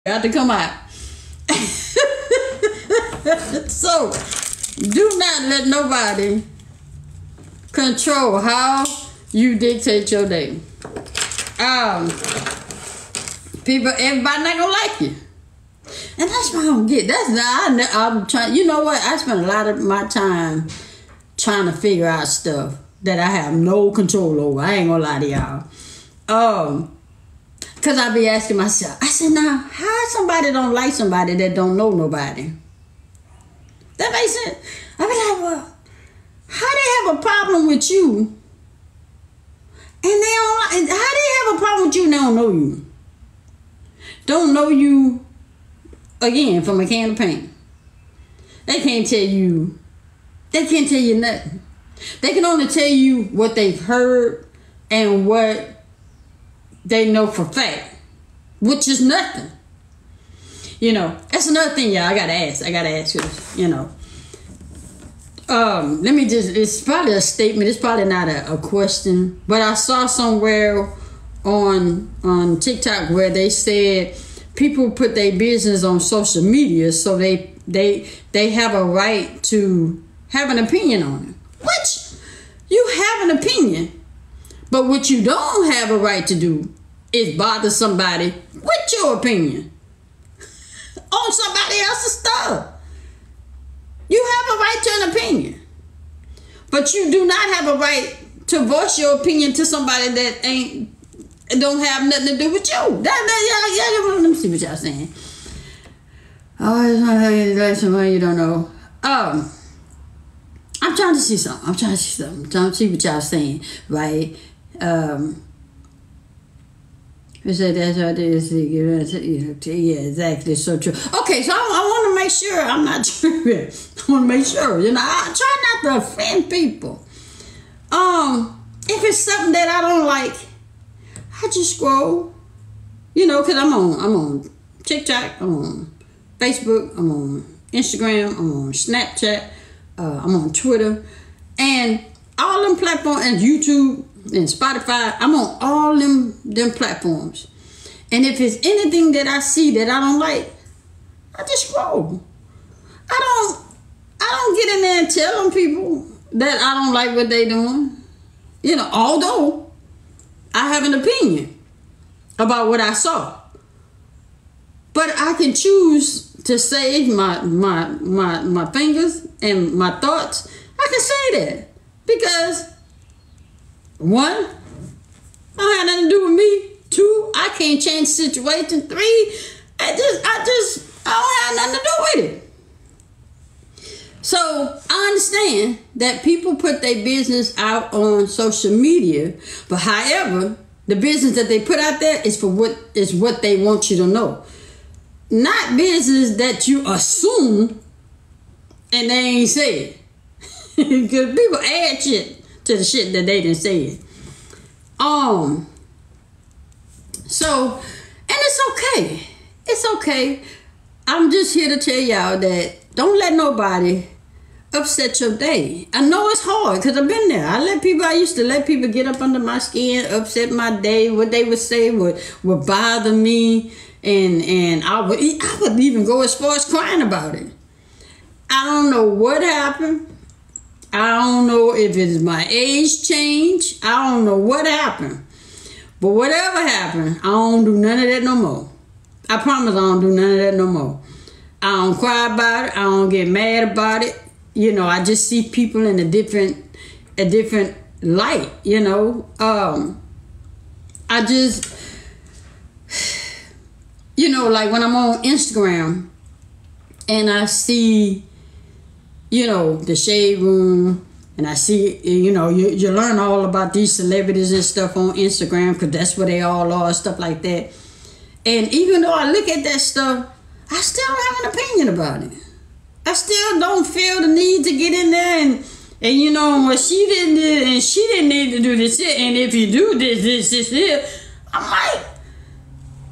got to come out. So, do not let nobody control how you dictate your day. People, everybody not gonna like you, and that's what I don't get. I'm trying. You know what? I spend a lot of my time trying to figure out stuff that I have no control over. I ain't gonna lie to y'all. Cause I be asking myself. I said, now, how somebody don't like somebody that don't know nobody? That makes sense. I be like, well, how they have a problem with you, and they don't like? How they have a problem with you and they don't know you? Don't know you again from a can of paint. They can't tell you. They can't tell you nothing. They can only tell you what they've heard and what they know for fact, which is nothing. You know, that's another thing, y'all. I gotta ask you this, you know. Let me just, it's probably a statement, it's probably not a question, but I saw somewhere on TikTok where they said people put their business on social media, so they have a right to have an opinion on it. Which, you have an opinion, but what you don't have a right to do is bother somebody with your opinion on somebody else's stuff. You have a right to an opinion, but you do not have a right to voice your opinion to somebody that don't have nothing to do with you. Let me see what y'all saying. Oh, that's somebody you don't know. I'm trying to see something. I'm trying to see what y'all saying, right? We said that's what it is. Yeah, exactly. So true. Okay, so I want to make sure I'm not tripping. I want to make sure, you know, I try not to offend people. If it's something that I don't like, I just scroll. You know, because I'm on TikTok, I'm on Facebook, I'm on Instagram, I'm on Snapchat, I'm on Twitter, and all them platforms, and YouTube and Spotify. I'm on all them platforms, and if it's anything that I see that I don't like, I just scroll. I don't get in there and tell them people that I don't like what they doing. You know, although I have an opinion about what I saw, but I can choose to save my fingers and my thoughts. I can say that because, one, I don't have nothing to do with me. Two, I can't change the situation. Three, I don't have nothing to do with it. So I understand that people put their business out on social media, but however, the business that they put out there is for what they want you to know. Not business that you assume and they ain't say it. Because people add shit to the shit that they didn't say it. So, and it's okay. It's okay. I'm just here to tell y'all that don't let nobody upset your day. I know it's hard because I've been there. I used to let people get up under my skin, upset my day. What they would say would bother me. And I would even go as far as crying about it. I don't know what happened. I don't know if it's my age change. I don't know what happened. But whatever happened, I don't do none of that no more. I promise I don't do none of that no more. I don't cry about it. I don't get mad about it. You know, I just see people in a different light, you know. I just, you know, like when I'm on Instagram and I see, you know, the Shade Room, and I see, you know, you learn all about these celebrities and stuff on Instagram because that's where they all are, stuff like that. And even though I look at that stuff, I still don't have an opinion about it. I still don't feel the need to get in there and you know, well, she didn't do it and she didn't need to do this shit. And if you do this, I'm like,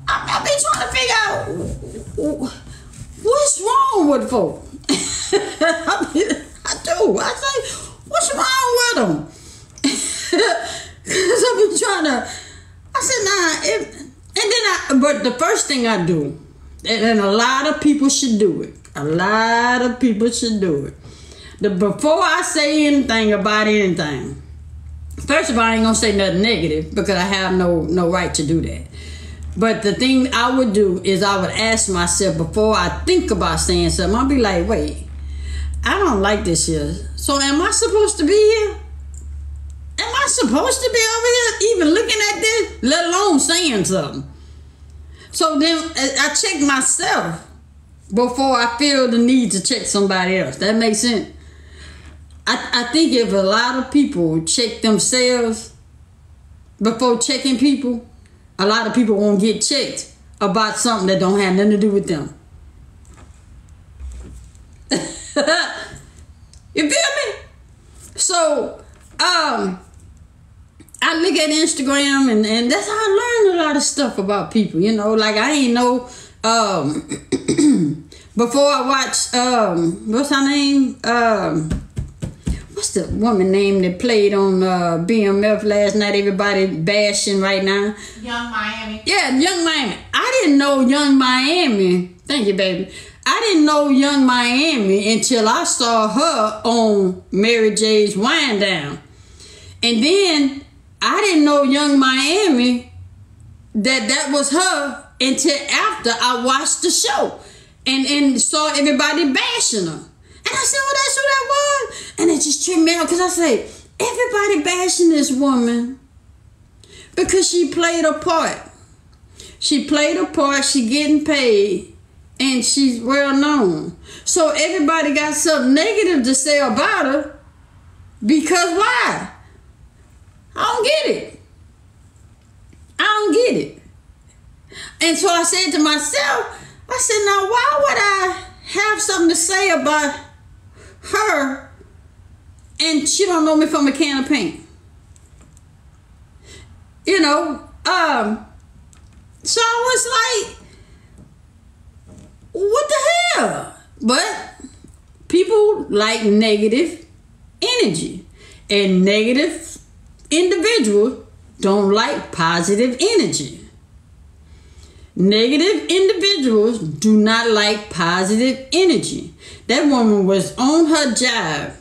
I've been trying to figure out what's wrong with folk. I do. I say, what's wrong with them? Because I've been trying to, I said, nah, but the first thing I do And a lot of people should do it. A lot of people should do it. Before I say anything about anything, first of all, I ain't gonna say nothing negative because I have no right to do that. But the thing I would do is I would ask myself before I think about saying something, I'll be like, wait, I don't like this here. So am I supposed to be here? Am I supposed to be over here even looking at this, let alone saying something? So then I check myself before I feel the need to check somebody else. That makes sense? I think if a lot of people check themselves before checking people, a lot of people won't get checked about something that don't have nothing to do with them. You feel me? So, I look at Instagram and that's how I learn a lot of stuff about people, you know, like I ain't know, before I watched, what's her name? What's the woman name that played on BMF last night? Everybody bashing right now. Young Miami. Yeah, Young Miami. I didn't know Young Miami. Thank you, baby. I didn't know Young Miami until I saw her on Mary J's Wind Down. And then I didn't know Young Miami, that was her until after I watched the show and saw everybody bashing her. And I said, oh, that's who that was. And it just tripped me out because I say, everybody bashing this woman because she played a part. She played a part, she getting paid, and she's well known. So everybody got something negative to say about her because why? I don't get it. I don't get it. And so I said to myself, I said, now why would I have something to say about her and she don't know me from a can of paint? You know, so I was like, what the hell? But people like negative energy, and negative individuals don't like positive energy. Negative individuals do not like positive energy. That woman was on her job,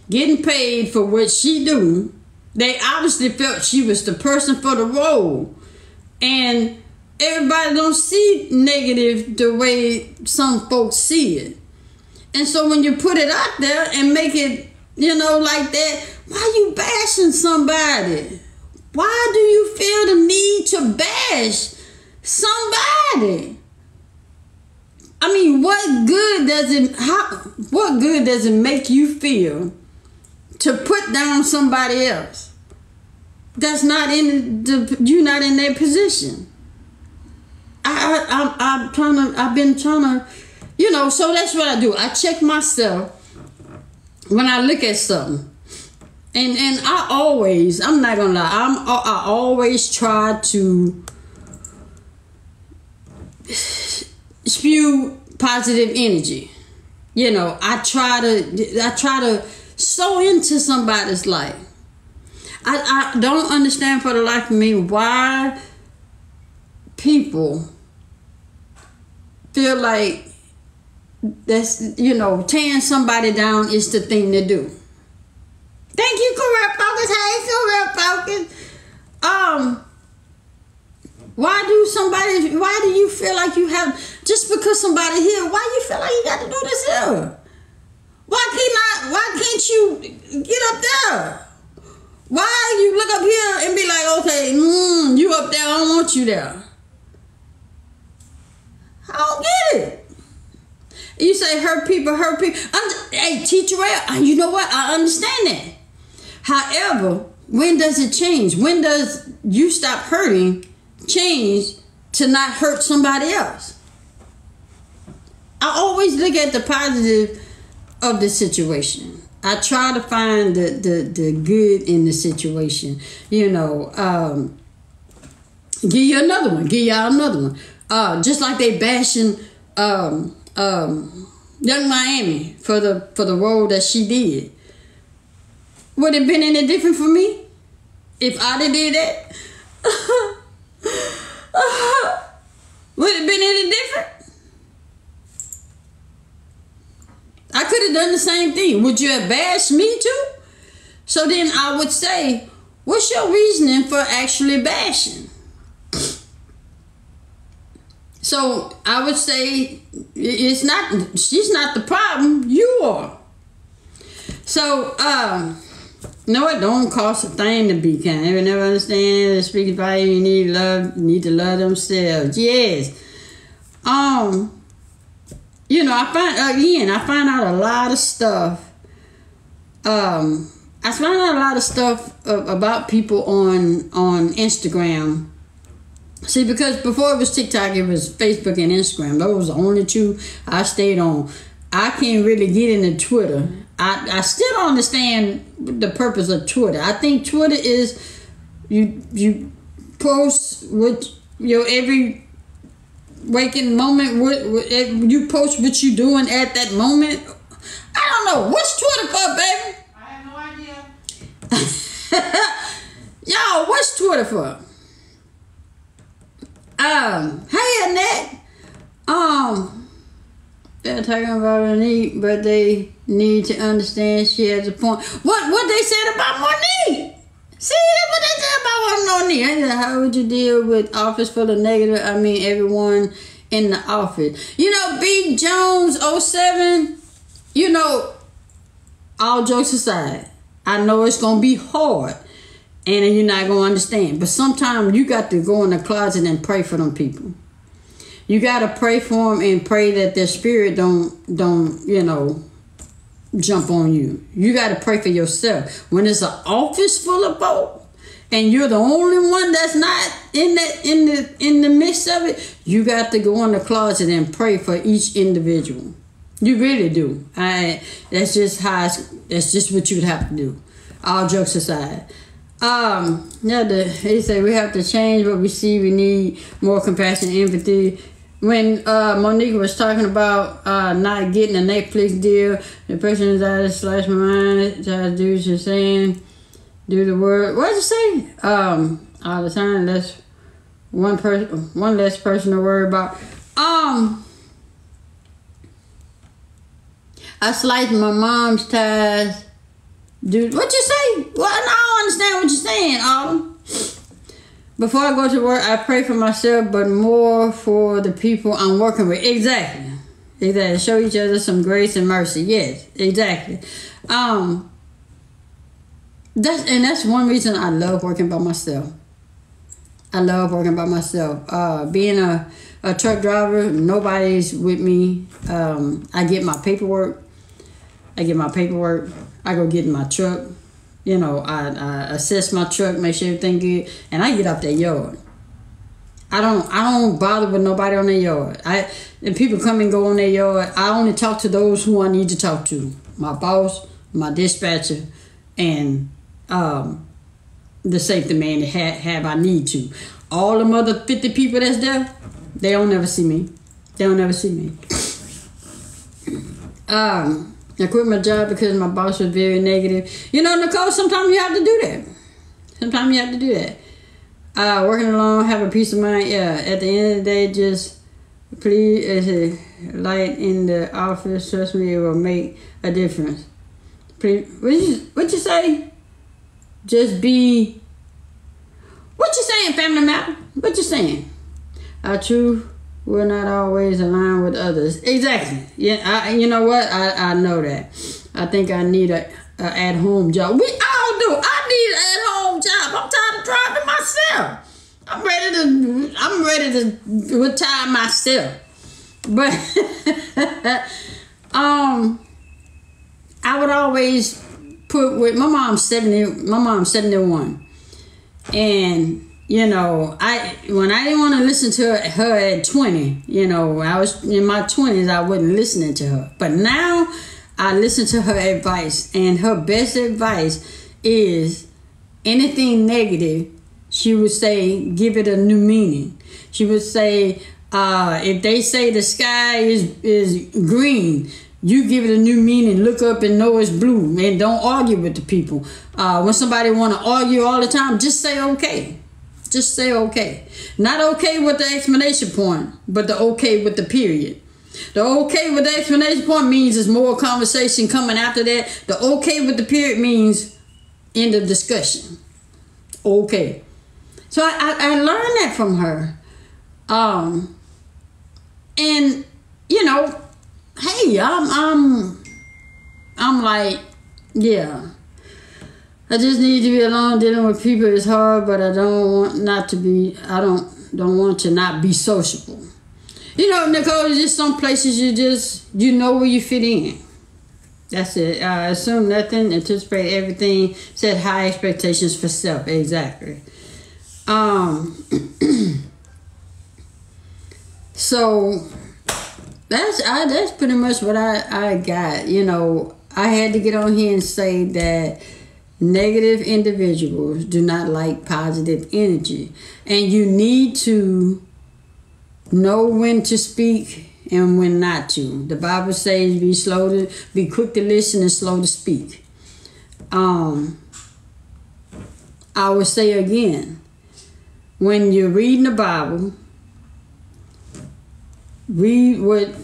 getting paid for what she do. They obviously felt she was the person for the role. And everybody don't see negative the way some folks see it. And so when you put it out there and make it, you know, like that, why you bashing somebody? Why do you feel the need to bash somebody? I mean, what good does it make you feel to put down somebody else that's not you're not in their position? I've been trying to, you know, so that's what I do. I check myself when I look at something. And I always, I'm not gonna lie, I always try to spew positive energy. You know, I try to sow into somebody's life. I don't understand for the life of me why people feel like that's, you know, tearing somebody down is the thing to do. Thank you, Corrupt Focus. Hey, Corrupt Focus. Why do you feel like you have, just because somebody here, why you feel like you got to do this here? Why can't you get up there? Why you look up here and be like, okay, you up there, I don't want you there. I don't get it. You say hurt people. Hey, teacher, you know what? I understand that. However, when does it change? When does you stop hurting change to not hurt somebody else? I always look at the positive of the situation. I try to find the good in the situation. You know, give y'all another one. Just like they bashing Young Miami for the role that she did. Would it have been any different for me if I'd have did that? Would it have been any different? have done the same thing. Would you have bashed me too? So then I would say, what's your reasoning for actually bashing? So I would say she's not the problem, you are. So no, it don't cost a thing to be kind. If you never understand the speaking value, you need to love themselves. Yes. You know, I find out a lot of stuff. I find out a lot of stuff about people on Instagram. See, because before it was TikTok, it was Facebook and Instagram. Those were the only two I stayed on. I can't really get into Twitter. I still don't understand the purpose of Twitter. I think Twitter is you post what your every waking moment. You post what you doing at that moment. I don't know. What's Twitter for, baby? I have no idea. Y'all, what's Twitter for? Hey Annette. They're talking about Monique, but they need to understand she has a point. What they said about Monique? See, that's what they said about Monique. I said, how would you deal with office full of negative? I mean, everyone in the office. You know, B. Jones 07, you know, all jokes aside, I know it's going to be hard. And you're not going to understand. But sometimes you got to go in the closet and pray for them people. You got to pray for them and pray that their spirit don't you know, jump on you. You got to pray for yourself. When it's an office full of folk and you're the only one that's not in the midst of it, you got to go in the closet and pray for each individual. You really do. That's just what you would have to do. All jokes aside. He said we have to change what we see. We need more compassion and empathy. When Monique was talking about not getting a Netflix deal, the person is out of slash my mind, try to do what you're saying, do the word. What did you say? All the time, that's one less person to worry about. I sliced my mom's ties. Dude, what you say? Well, I don't understand what you're saying, Autumn. Before I go to work, I pray for myself, but more for the people I'm working with. Exactly. Show each other some grace and mercy. Yes, exactly. That's one reason I love working by myself. Being a truck driver, nobody's with me. I get my paperwork. I go get in my truck. You know, I assess my truck, make sure everything good, and I get out that yard. I don't bother with nobody on their yard. If people come and go on their yard, I only talk to those who I need to talk to. My boss, my dispatcher, and the safety man that have I need to. All them other 50 people that's there, they don't never see me. I quit my job because my boss was very negative. You know, Nicole, sometimes you have to do that. Working alone, have a peace of mind. Yeah, at the end of the day, just please, as a light in the office, trust me, it will make a difference. Please, what you say? Just be. What you saying, family matter? What you saying? Our truth will not always align with others. Exactly. Yeah. You know what? I know that. I think I need a at-home job. We all do. I need an at-home job. I'm tired of driving myself. I'm ready to retire myself. But I would always put with my mom's 71. And you know, when I didn't want to listen to her at 20, you know, I was in my 20s, I wasn't listening to her. But now I listen to her advice, and her best advice is anything negative, she would say, give it a new meaning. She would say, if they say the sky is green, you give it a new meaning. Look up and know it's blue, and don't argue with the people. When somebody want to argue all the time, just say okay. Just say okay. Not okay with the exclamation point, but the okay with the period. The okay with the explanation point means there's more conversation coming after that. The okay with the period means end of discussion. Okay. So I learned that from her. And you know, hey, I'm like, yeah. I just need to be alone. Dealing with people is hard, but I don't want don't want to not be sociable. You know, Nicole, there's just some places you know where you fit in. That's it. Assume nothing, anticipate everything, set high expectations for self. Exactly. So that's pretty much what I got. You know, I had to get on here and say that negative individuals do not like positive energy, and you need to know when to speak and when not to. The Bible says be quick to listen and slow to speak. I will say again, when you're reading the Bible, read what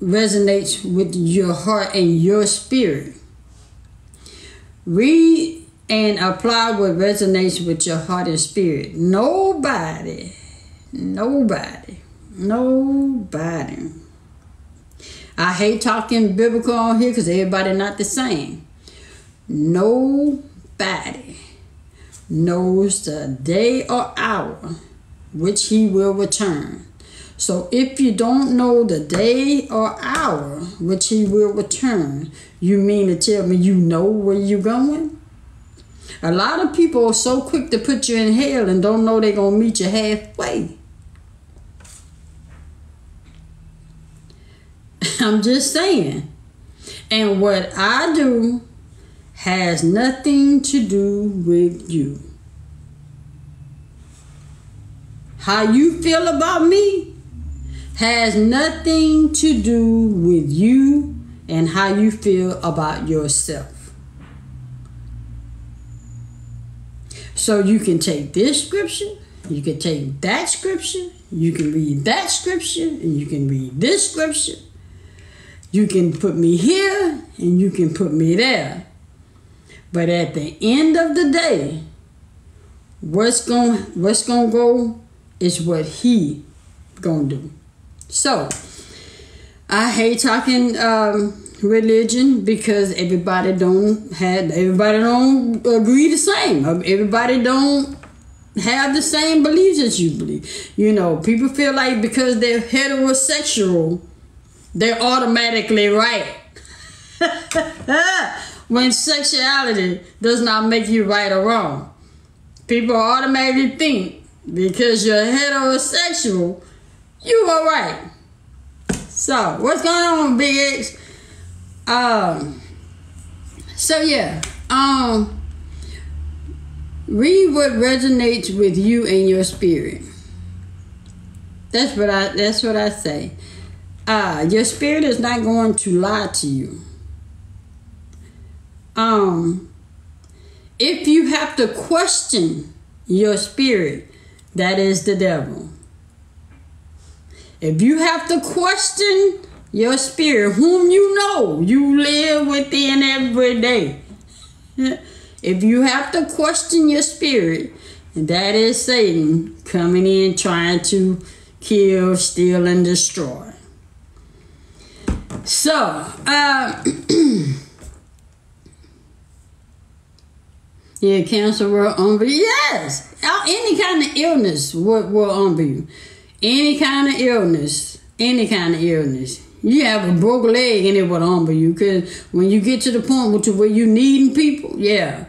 resonates with your heart and your spirit. Read and apply what resonates with your heart and spirit. Nobody. I hate talking biblical on here because everybody not the same. Nobody knows the day or hour which he will return. So if you don't know the day or hour which he will return, you mean to tell me you know where you're going? A lot of people are so quick to put you in hell and don't know they're going to meet you halfway. I'm just saying. And what I do has nothing to do with you. How you feel about me has nothing to do with you and how you feel about yourself. So you can take this scripture, you can take that scripture, you can read that scripture, and you can read this scripture. You can put me here and you can put me there. But at the end of the day, what's gonna go is what he gonna do. So I hate talking religion because everybody don't agree the same. Everybody don't have the same beliefs as you believe. You know, people feel like because they're heterosexual, they're automatically right. When sexuality does not make you right or wrong. People automatically think because you're heterosexual, you are right. So, what's going on, Big X? So yeah, read what resonates with you and your spirit. That's what I say. Your spirit is not going to lie to you. If you have to question your spirit, that is the devil. If you have to question your spirit, whom you know you live within every day, if you have to question your spirit, that is Satan coming in trying to kill, steal, and destroy. So, yeah, cancer will humble you. Yes, any kind of illness will humble you. Any kind of illness. You have a broken leg and it will humble you. Because when you get to the point where you needing people, yeah.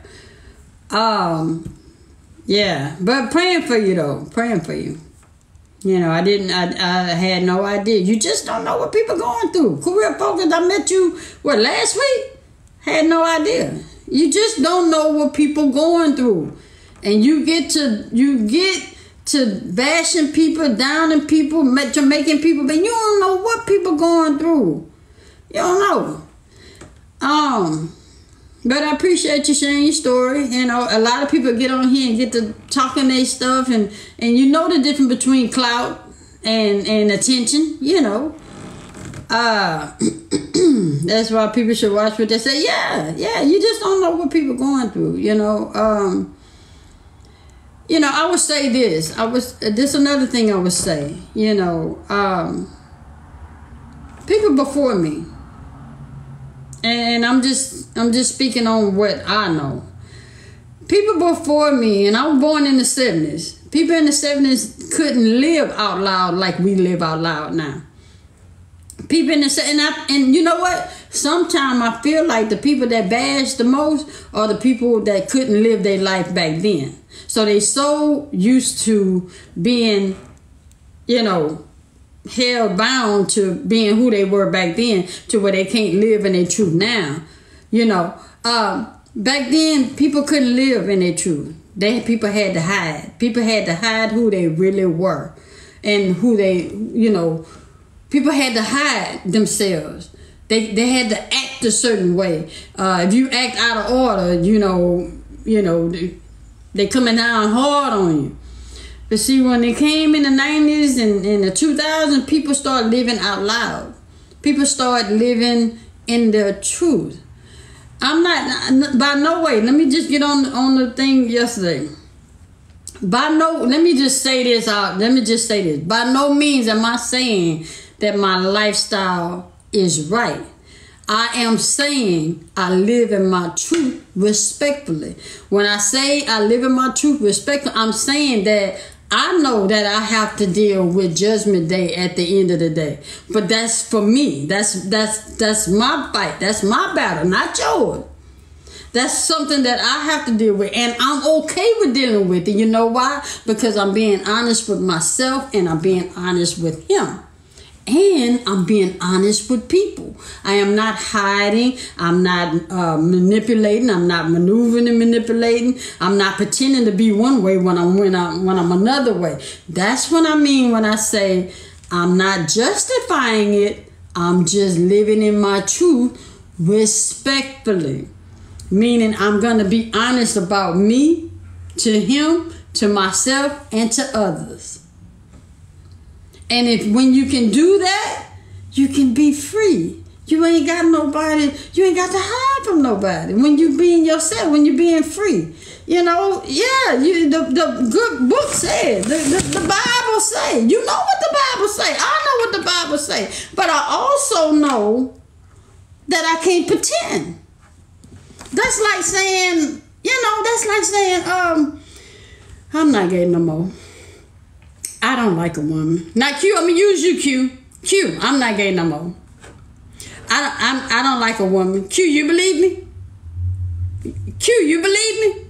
Yeah. But praying for you, though. Praying for you. You know, I had no idea. You just don't know what people going through. Career focused, I met you, last week? Had no idea. You just don't know what people going through. And you get to bashing people, downing people, to making people, but you don't know what people going through. You don't know. But I appreciate you sharing your story. You know, a lot of people get on here and get to talking their stuff, and you know the difference between clout and attention, you know. That's why people should watch what they say. Yeah, you just don't know what people going through, you know. I would say this. This another thing I would say, people before me, and I'm just speaking on what I know. People before me, and I was born in the 70s. People in the 70s couldn't live out loud like we live out loud now. People in the 70s, and you know what? Sometimes I feel like the people that bash the most are the people that couldn't live their life back then. So they so used to being, held bound to being who they were back then to where they can't live in their truth now. Back then, people couldn't live in their truth. People had to hide. People had to hide who they really were. And who they, people had to hide themselves. They had to act a certain way. If you act out of order, they coming down hard on you. But see, when they came in the 90s and in the 2000s, people started living out loud. People started living in their truth. I'm not, by no way, let me just get on the thing yesterday. Let me just say this out. Let me just say this. By no means am I saying that my lifestyle is right. I am saying I live in my truth respectfully. When I say I live in my truth respectfully, I'm saying that I know that I have to deal with Judgment Day at the end of the day. But that's for me. That's my fight. That's my battle, not yours. That's something that I have to deal with. And I'm okay with dealing with it. You know why? Because I'm being honest with myself and I'm being honest with him. And I'm being honest with people. I am not hiding. I'm not manipulating. I'm not maneuvering and manipulating. I'm not pretending to be one way when I'm another way. That's what I mean when I say I'm not justifying it. I'm just living in my truth respectfully. Meaning I'm going to be honest about me, to him, to myself, and to others. And when you can do that, you can be free. You ain't got nobody, you ain't got to hide from nobody. When you being yourself, when you being free. The good book said, the Bible say. You know what the Bible say. I know what the Bible say. But I also know that I can't pretend. That's like saying, I'm not gay no more. I don't like a woman. Now, Q, I'm going to use you, Q. Q, I'm not gay no more. I don't like a woman. Q, you believe me? Q, you believe me?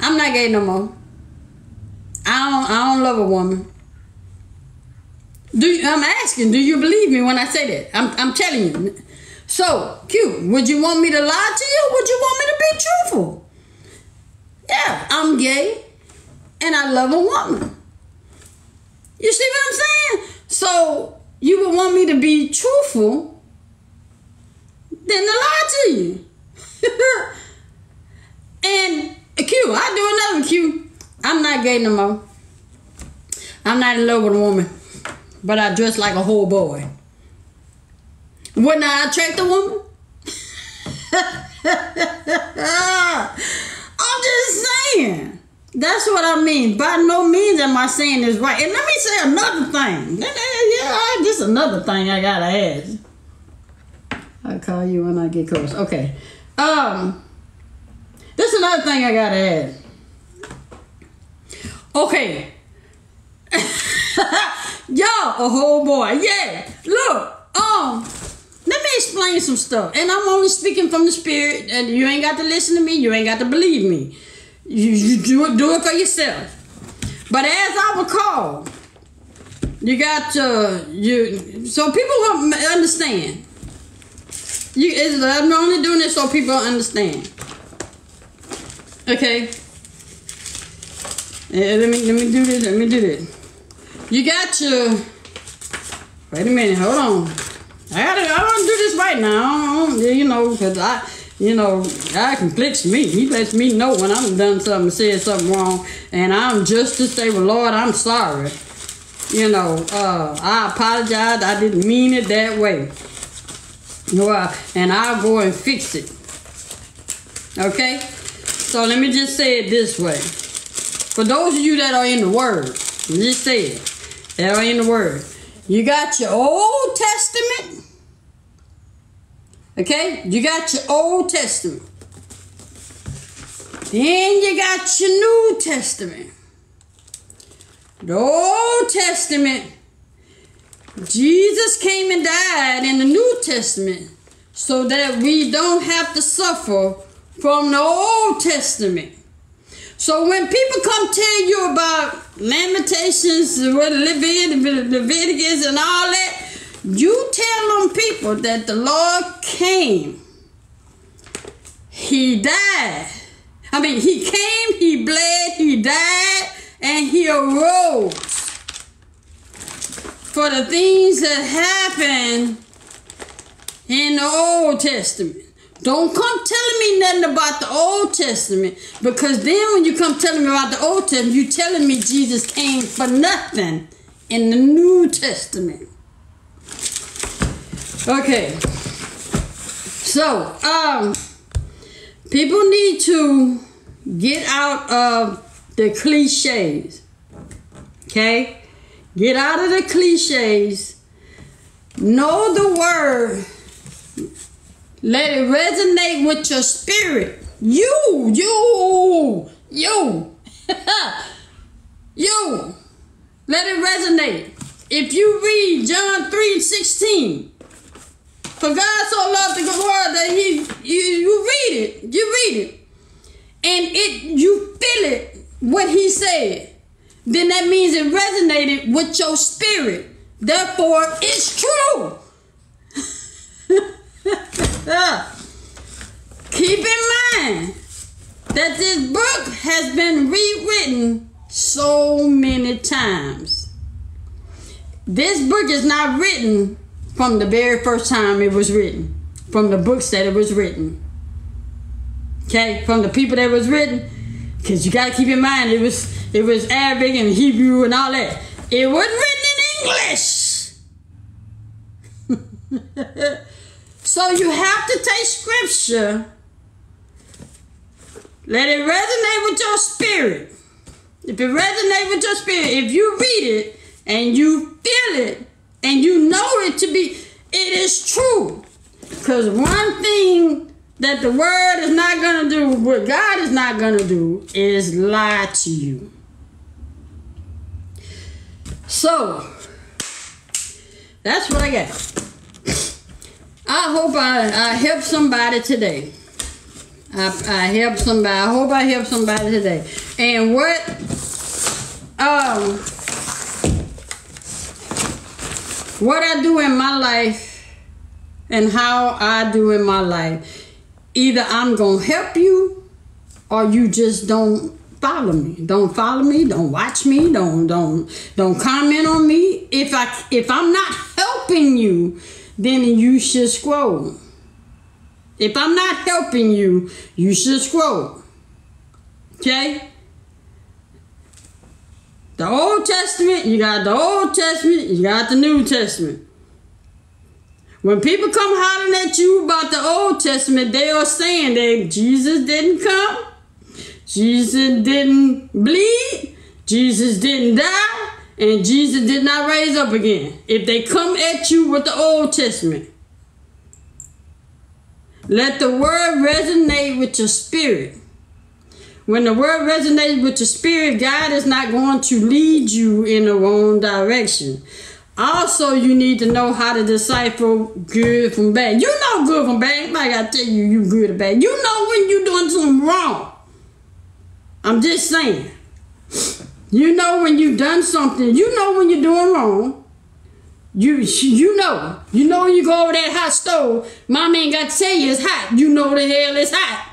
I'm not gay no more. I don't love a woman. I'm asking, do you believe me when I say that? I'm telling you. So, Q, would you want me to lie to you? Would you want me to be truthful? Yeah, I'm gay and I love a woman. You see what I'm saying? So, you would want me to be truthful than to lie to you. And Q, I do another Q. I'm not gay no more. I'm not in love with a woman, but I dress like a whole boy. Wouldn't I attract a woman? I'm just saying. That's what I mean. By no means am I saying this right. And let me say another thing. Yeah, just another thing I gotta ask. I'll call you when I get close. Okay. This is another thing I gotta add. Okay. Y'all a whole boy. Yeah. Look. Let me explain some stuff. And I'm only speaking from the spirit. And you ain't got to listen to me. You ain't got to believe me. You do it for yourself. But as I recall, you got so people will understand. I'm only doing this so people understand. Okay. Let me do this. Let me do this. You got your. Wait a minute. Hold on. I want to do this right now. Because God conflicts me. He lets me know when I'm done something, said something wrong, and I'm just to say, well, Lord, I'm sorry. I apologize. I didn't mean it that way. And I'll go and fix it. Okay? So let me just say it this way. For those of you that are in the Word, just say it, that are in the Word. You got your Old Testament. Okay? You got your Old Testament. Then you got your New Testament. The Old Testament, Jesus came and died in the New Testament so that we don't have to suffer from the Old Testament. So when people come tell you about Lamentations, Leviticus and all that, you tell them people that the Lord came. He died. He came, he bled, he died, and he arose for the things that happened in the Old Testament. Don't come telling me nothing about the Old Testament, because then when you come telling me about the Old Testament, you're telling me Jesus came for nothing in the New Testament. Okay. So, people need to get out of the cliches. Okay? Get out of the cliches. Know the Word. Let it resonate with your spirit. You. Let it resonate. If you read John 3:16, for God so loved the world that you read it, and you feel it, what he said, then that means it resonated with your spirit. Therefore, it's true. Keep in mind that this book has been rewritten so many times. This book is not written from the very first time it was written, from the books that it was written. Okay, from the people that it was written, because you got to keep in mind it was Arabic and Hebrew and all that. It wasn't written in English. So you have to take scripture, let it resonate with your spirit. If it resonates with your spirit, if you read it and you feel it and you know it to be, it is true. Because one thing that the Word is not going to do, what God is not going to do, is lie to you. So, that's what I got. I hope I helped somebody today. I helped somebody. I hope I helped somebody today. And what I do in my life and how I do in my life, either I'm going to help you or you just don't follow me. Don't follow me. Don't watch me. Don't comment on me. If I'm not helping you, then you should scroll. If I'm not helping you, you should scroll. Okay? The Old Testament, you got the Old Testament, you got the New Testament. When people come hollering at you about the Old Testament, they are saying that Jesus didn't come, Jesus didn't bleed, Jesus didn't die, and Jesus did not raise up again. If they come at you with the Old Testament, let the Word resonate with your spirit. When the Word resonates with your spirit, God is not going to lead you in the wrong direction. Also, you need to know how to decipher good from bad. You know good from bad. Anybody got to tell you you good or bad. You know when you're doing something wrong. I'm just saying. You know when you've done something. You know when you're doing wrong. You know. You know when you go over that hot stove. Mama ain't got to tell you it's hot. You know the hell it's hot.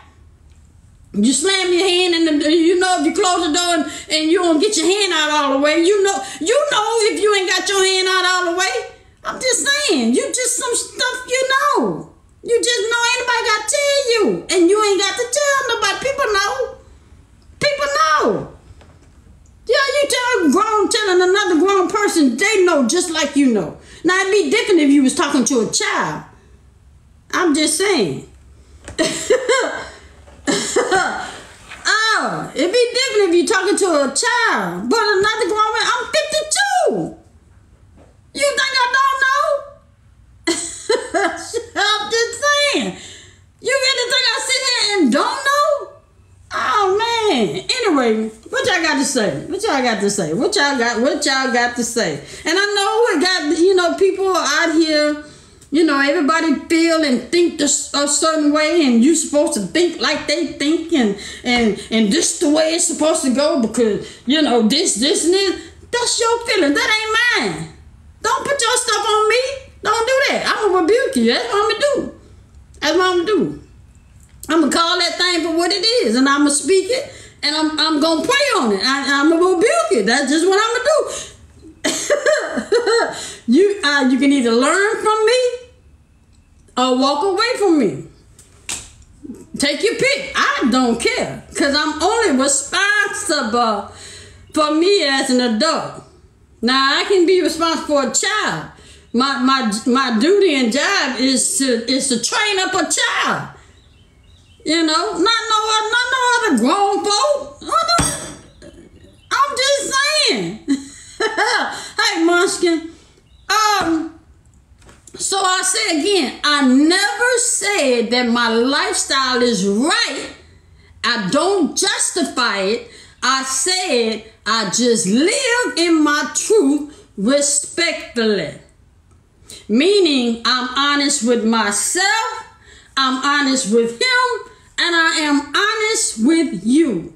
You slam your hand in the, you know, if you close the door and you don't get your hand out all the way, you know if you ain't got your hand out all the way. I'm just saying, you just some stuff you know. You just know, anybody got to tell you. And you ain't got to tell nobody. People know. People know. Yeah, you telling another grown person person, they know just like you know. Now, it'd be different if you was talking to a child. I'm just saying. It'd be different if you're talking to a child. But another grown man, I'm 52. You think I don't know? I'm just saying. You really think I sit here and don't know? Oh man. Anyway, what y'all got to say? What y'all got to say? What y'all got to say? And I know we got, people out here, everybody feel and think a certain way, and you supposed to think like they think, and this the way it's supposed to go because, this and this. That's your feeling. That ain't mine. Don't put your stuff on me. Don't do that. I'm going to rebuke you. That's what I'm going to do. That's what I'm going to do. I'm going to call that thing for what it is, and I'm going to speak it, and I'm going to pray on it. I'm going to rebuke it. That's just what I'm going to do. You can either learn from me or walk away from me. Take your pick. I don't care, because I'm only responsible for me as an adult. Now, I can be responsible for a child. My duty and job is to train up a child. Not no other grown folk. I'm just saying. Hey, Munchkin. So I say again, I never said that my lifestyle is right. I don't justify it. I said I just live in my truth respectfully. Meaning I'm honest with myself, I'm honest with him, and I am honest with you.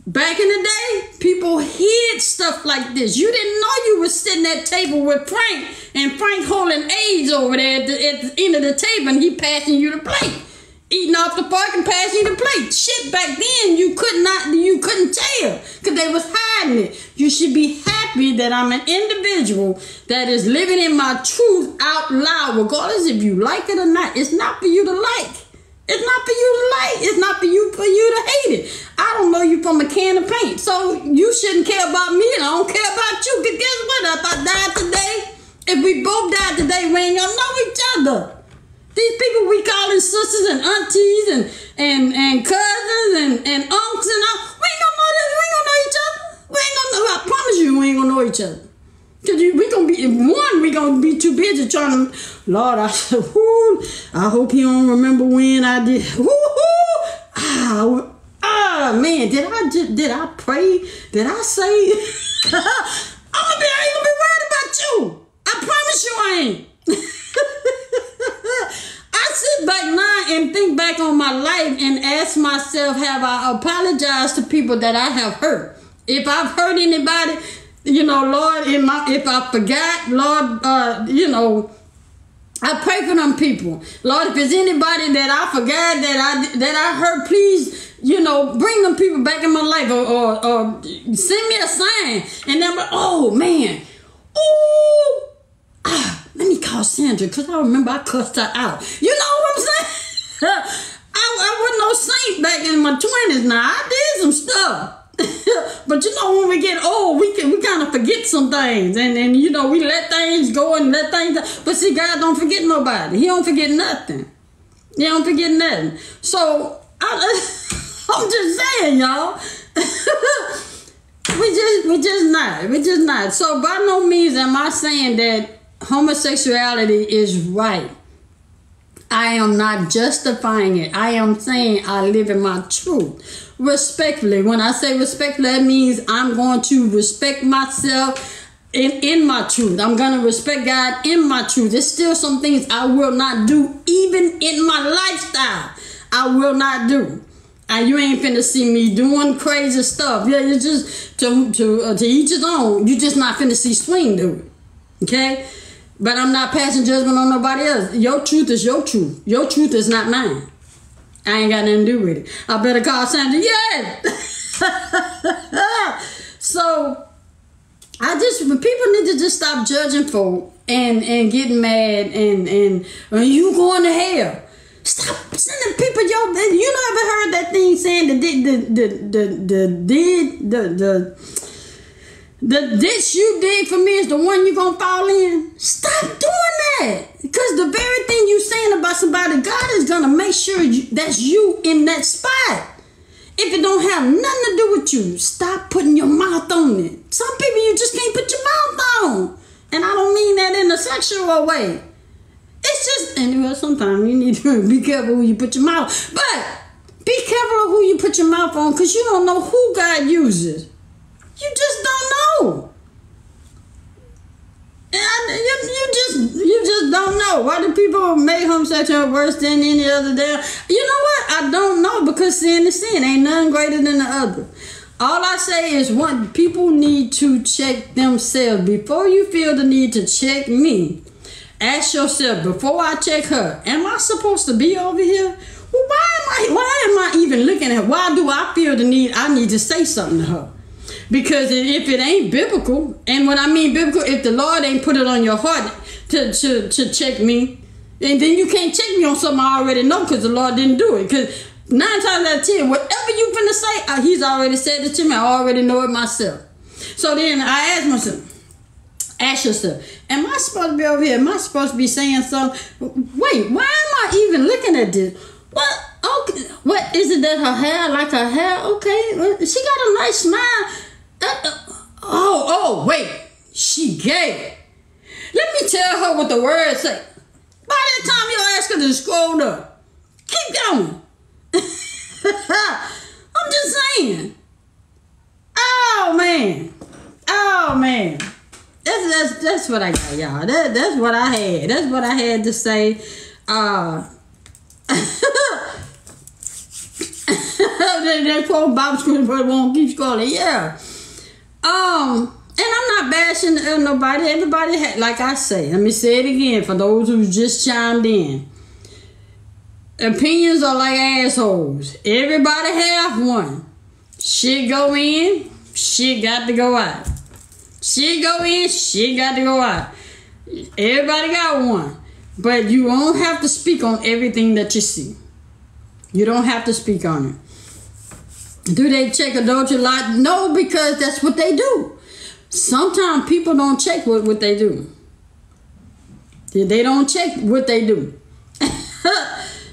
Back in the day, people hid stuff like this. You didn't know you were sitting at table with Frank, and Frank holding AIDS over there at the end of the table, and he passing you the plate. Eating off the fork and passing you the plate. Shit, back then you couldn't tell because they was hiding it. You should be happy that I'm an individual that is living in my truth out loud, regardless if you like it or not. It's not for you to like. It's not for you to like. It's not for you to hate it. I don't know you from a can of paint, so you shouldn't care about me, and I don't care about you. Because guess what? If I died today, if we both died today, we ain't gonna know each other. These people we calling sisters and aunties and cousins and uncles and all, we ain't gonna know this. We ain't gonna know each other. We ain't gonna know. I promise you, we ain't gonna know each other. Cause we gonna be too busy trying to. Lord, I hope he don't remember when I did. Man, did I pray? Did I say? I ain't gonna be worried about you. I promise you, I ain't. I sit back now and think back on my life and ask myself, have I apologized to people that I have hurt? If I've hurt anybody, Lord, if I forgot, Lord, I pray for them people. Lord, if there's anybody that I forgot that I hurt, please, bring them people back in my life or send me a sign. And then, oh man, let me call Sandra, because I remember I cussed her out. You know what I'm saying? I wasn't no saint back in my 20s now. I did some stuff. But when we get old, we kind of forget some things. And we let things go and let things... But see, God don't forget nobody. He don't forget nothing. He don't forget nothing. So, I'm just saying, y'all. We just not. So, by no means am I saying that homosexuality is right. I am not justifying it. I am saying I live in my truth. Respectfully. When I say respectfully, that means I'm going to respect myself in my truth. I'm going to respect God in my truth. There's still some things I will not do, even in my lifestyle. I will not do. And you ain't finna see me doing crazy stuff. Yeah, it's just to each his own. You just not finna see Swing do it. Okay? But I'm not passing judgment on nobody else. Your truth is your truth. Your truth is not mine. I ain't got nothing to do with it. I better call Sandra. Yeah. So people need to just stop judging folk and getting mad and you going to hell. Stop sending people ever heard the ditch you dig for me is the one you're going to fall in. Stop doing that. Because the very thing you're saying about somebody, God is going to make sure that's you in that spot. If it don't have nothing to do with you, stop putting your mouth on it. Some people you just can't put your mouth on. And I don't mean that in a sexual way. It's just, and well, sometimes you need to be careful who you put your mouth. But be careful of who you put your mouth on, because you don't know who God uses. You just don't know. And you just don't know. Why do people make homosexual worse than any other damn? You know what? I don't know, because sin is sin. Ain't nothing greater than the other. All I say is one, people need to check themselves. Before you feel the need to check me, ask yourself, before I check her, am I supposed to be over here? Well, why am I even looking at her? Why do I feel the need? I need to say something to her. Because if it ain't biblical, and when I mean biblical, if the Lord ain't put it on your heart to check me, and then you can't check me on something I already know, because the Lord didn't do it. Because 9 times out of 10, whatever you finna say, He's already said it to me. I already know it myself. So then I ask myself, ask yourself, am I supposed to be over here? Am I supposed to be saying something? Wait, why am I even looking at this? What? Okay. What is it that her hair, like her hair? Okay, she got a nice smile. Wait, she gay. Let me tell her what the words say. By that time you ask her to scroll up. Keep going. I'm just saying. Oh man. That's what I got, y'all. That's what I had. That's what I had to say. That quote Bible school, but won't keep scrolling. Yeah. And I'm not bashing nobody. Everybody like I say. Let me say it again for those who just chimed in. Opinions are like assholes. Everybody have one. Shit go in, shit got to go out. Shit go in, shit got to go out. Everybody got one. But you don't have to speak on everything that you see. You don't have to speak on it. Do they check adultery lot? No, because that's what they do. Sometimes people don't check what they do. They don't check what they do.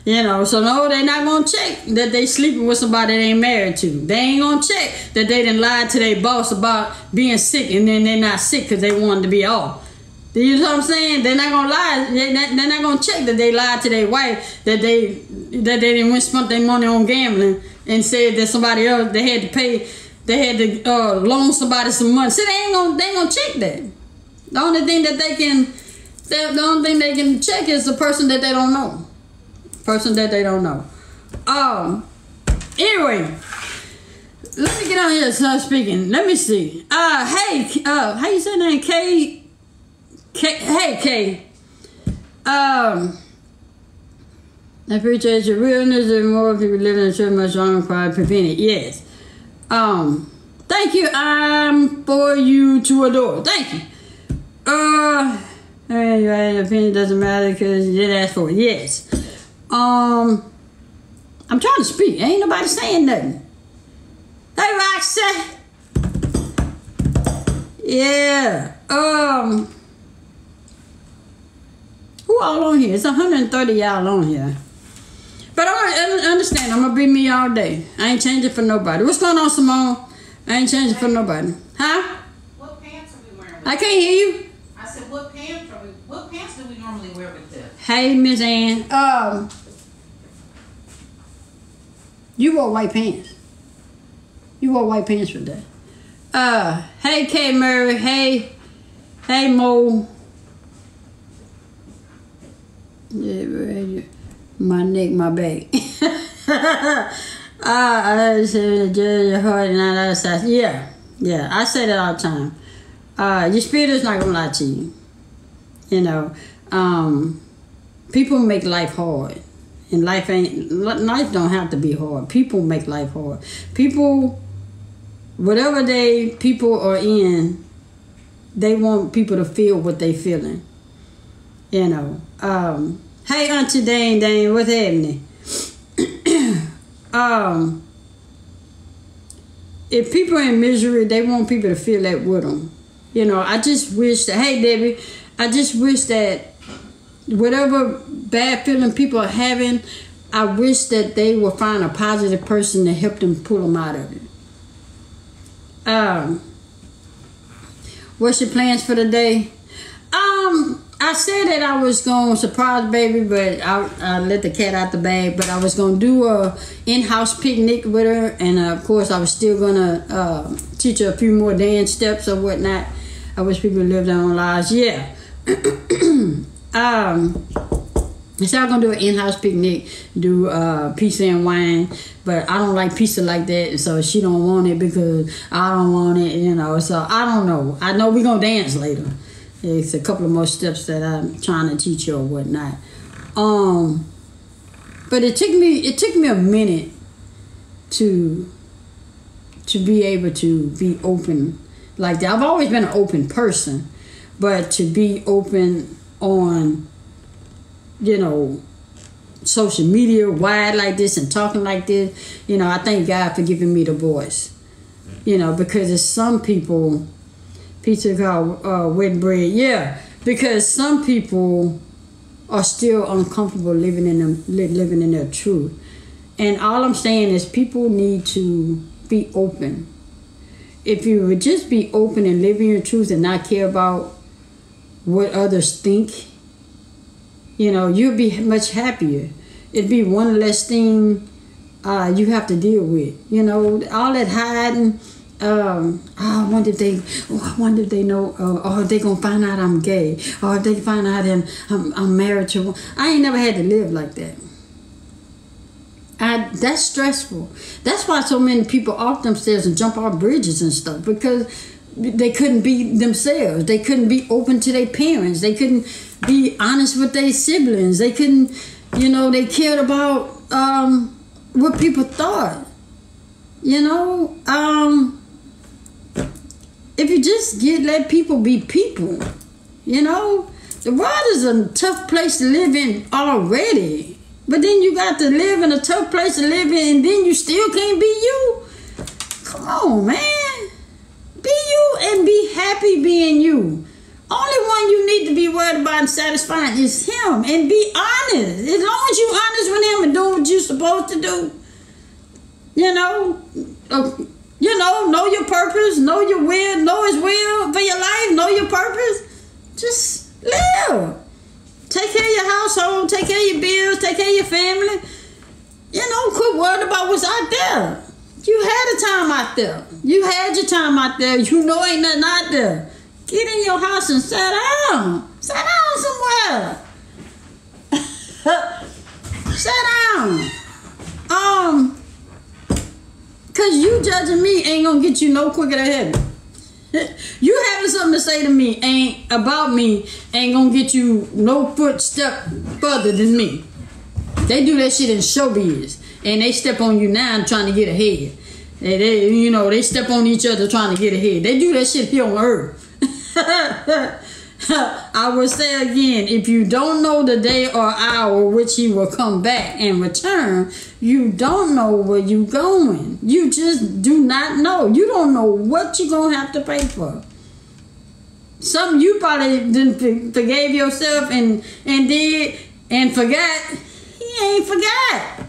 So no, they're not going to check that they sleeping with somebody they ain't married to. They ain't going to check that they done lied to their boss about being sick, and then they're not sick because they wanted to be off. You know what I'm saying? They're not going to lie. They're not going to check that they lied to their wife, that they didn't went spent their money on gambling and said that somebody else, they had to pay, they had to loan somebody some money. So they ain't gonna check that. The only thing they can check is the person that they don't know. Anyway, let me get on here and start speaking. Let me see. Hey, how you say that name? Hey, Kay. I appreciate your realness, and more people living in church much longer pride prevent it. Yes. Thank you. I'm for you to adore. Thank you. Your opinion doesn't matter because you did ask for it. Yes. I'm trying to speak. Ain't nobody saying nothing. Hey, Roxy. Yeah. Who all on here? It's 130 y'all on here. But I understand. I'm going to be me all day. I ain't changing for nobody. What's going on, Simone? I ain't changing for nobody. Huh? What pants are we wearing with I can't hear you. I said, what pants do we normally wear with this? Hey, Miss Ann. You wore white pants. You wore white pants for that. Hey, K. Murray. Hey, Mo. Yeah, my neck, my back. I said the judge your heart and not other side. Yeah, I say that all the time. Your spirit is not gonna lie to you. People make life hard, and life don't have to be hard. People make life hard. People, whatever people are in, they want people to feel what they feeling. Hey, Auntie Dane, what's happening? if people are in misery, they want people to feel that with them. You know, I just wish that, hey, Debbie, I just wish that whatever bad feeling people are having, I wish that they would find a positive person to help them pull them out of it. What's your plans for the day? I said that I was going to surprise baby, but I let the cat out the bag. But I was going to do a in-house picnic with her. And, of course, I was still going to teach her a few more dance steps or whatnot. I wish people lived their own lives. Yeah. So I'm going to do an in-house picnic, do pizza and wine. But I don't like pizza like that. So she don't want it because I don't want it, you know. So I don't know. I know we're going to dance later. It's a couple of more steps that I'm trying to teach you or whatnot. But it took me a minute to be able to be open like that. I've always been an open person, but to be open on, you know, social media wide like this and talking like this, you know, I thank God for giving me the voice. You know, because there's some people. Pizza called wet bread, yeah. Because some people are still uncomfortable living in their truth, and all I'm saying is people need to be open. If you would just be open and live in your truth and not care about what others think, you know, you'll be much happier. It'd be one less thing you have to deal with. You know, all that hiding. I wonder if they know, or they gonna find out I'm gay, or if they find out I'm married to one. I ain't never had to live like that. That's stressful. That's why so many people off themselves and jump off bridges and stuff, because they couldn't be themselves. They couldn't be open to their parents. They couldn't be honest with their siblings. They couldn't, you know, they cared about what people thought. You know, if you just let people be people, you know, the world is a tough place to live in already. But then you got to live in a tough place to live in, and then you still can't be you. Come on, man. Be you and be happy being you. Only one you need to be worried about and satisfying is him. And be honest. As long as you're honest with him and doing what you're supposed to do, you know, know your purpose, know your will, know his will for your life, know your purpose. Just live. Take care of your household, take care of your bills, take care of your family. You know, quit worrying about what's out there. You had a time out there. You had your time out there. You know ain't nothing out there. Get in your house and sit down. Sit down somewhere. Sit down. Cause you judging me ain't gonna get you no quicker to heaven. You having something to say to me ain't gonna get you no footstep further than me. They do that shit in showbiz, and they step on you now trying to get ahead. They step on each other trying to get ahead. They do that shit here on earth. I will say again, if you don't know the day or hour which he will come back and return, you don't know where you're going. You just do not know. You don't know what you're going to have to pay for. Something you probably didn't forgave yourself and did and forgot. He ain't forgot.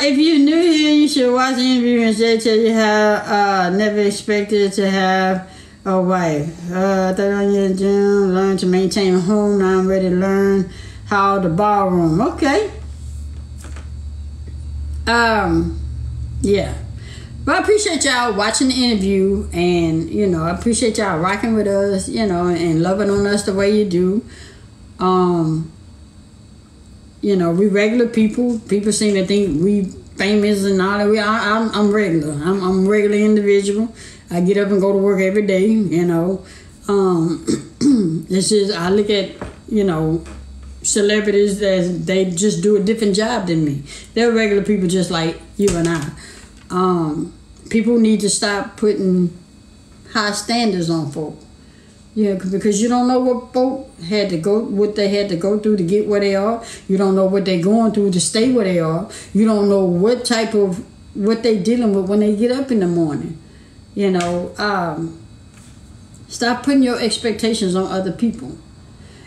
If you're new here, you should watch the interview and say tell you how never expected to have a wife. 31 years in June, learn to maintain a home. Now I'm ready to learn how the ballroom. Okay. Yeah. But I appreciate y'all watching the interview, and I appreciate y'all rocking with us, and loving on us the way you do. We regular people. People seem to think we famous and all that. I'm regular. I'm a regular individual. I get up and go to work every day. It's just I look at celebrities as they just do a different job than me. They're regular people just like you and I. People need to stop putting high standards on folk. Yeah, because you don't know what folk what they had to go through to get where they are. You don't know what they're going through to stay where they are. You don't know what they dealing with when they get up in the morning. You know, stop putting your expectations on other people.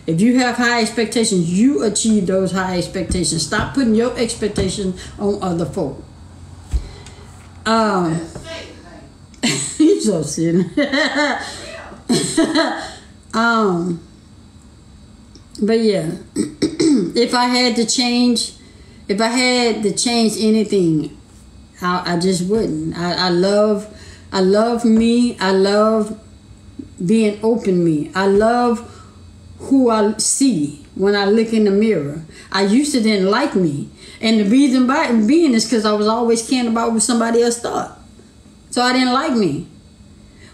If you have high expectations, you achieve those high expectations. Stop putting your expectations on other folk. You're so silly. But yeah, if I had to change anything, I just wouldn't. I love me. I love being open me. I love who I see when I look in the mirror. I used to didn't like me. And the reason being is because I was always caring about what somebody else thought. So I didn't like me.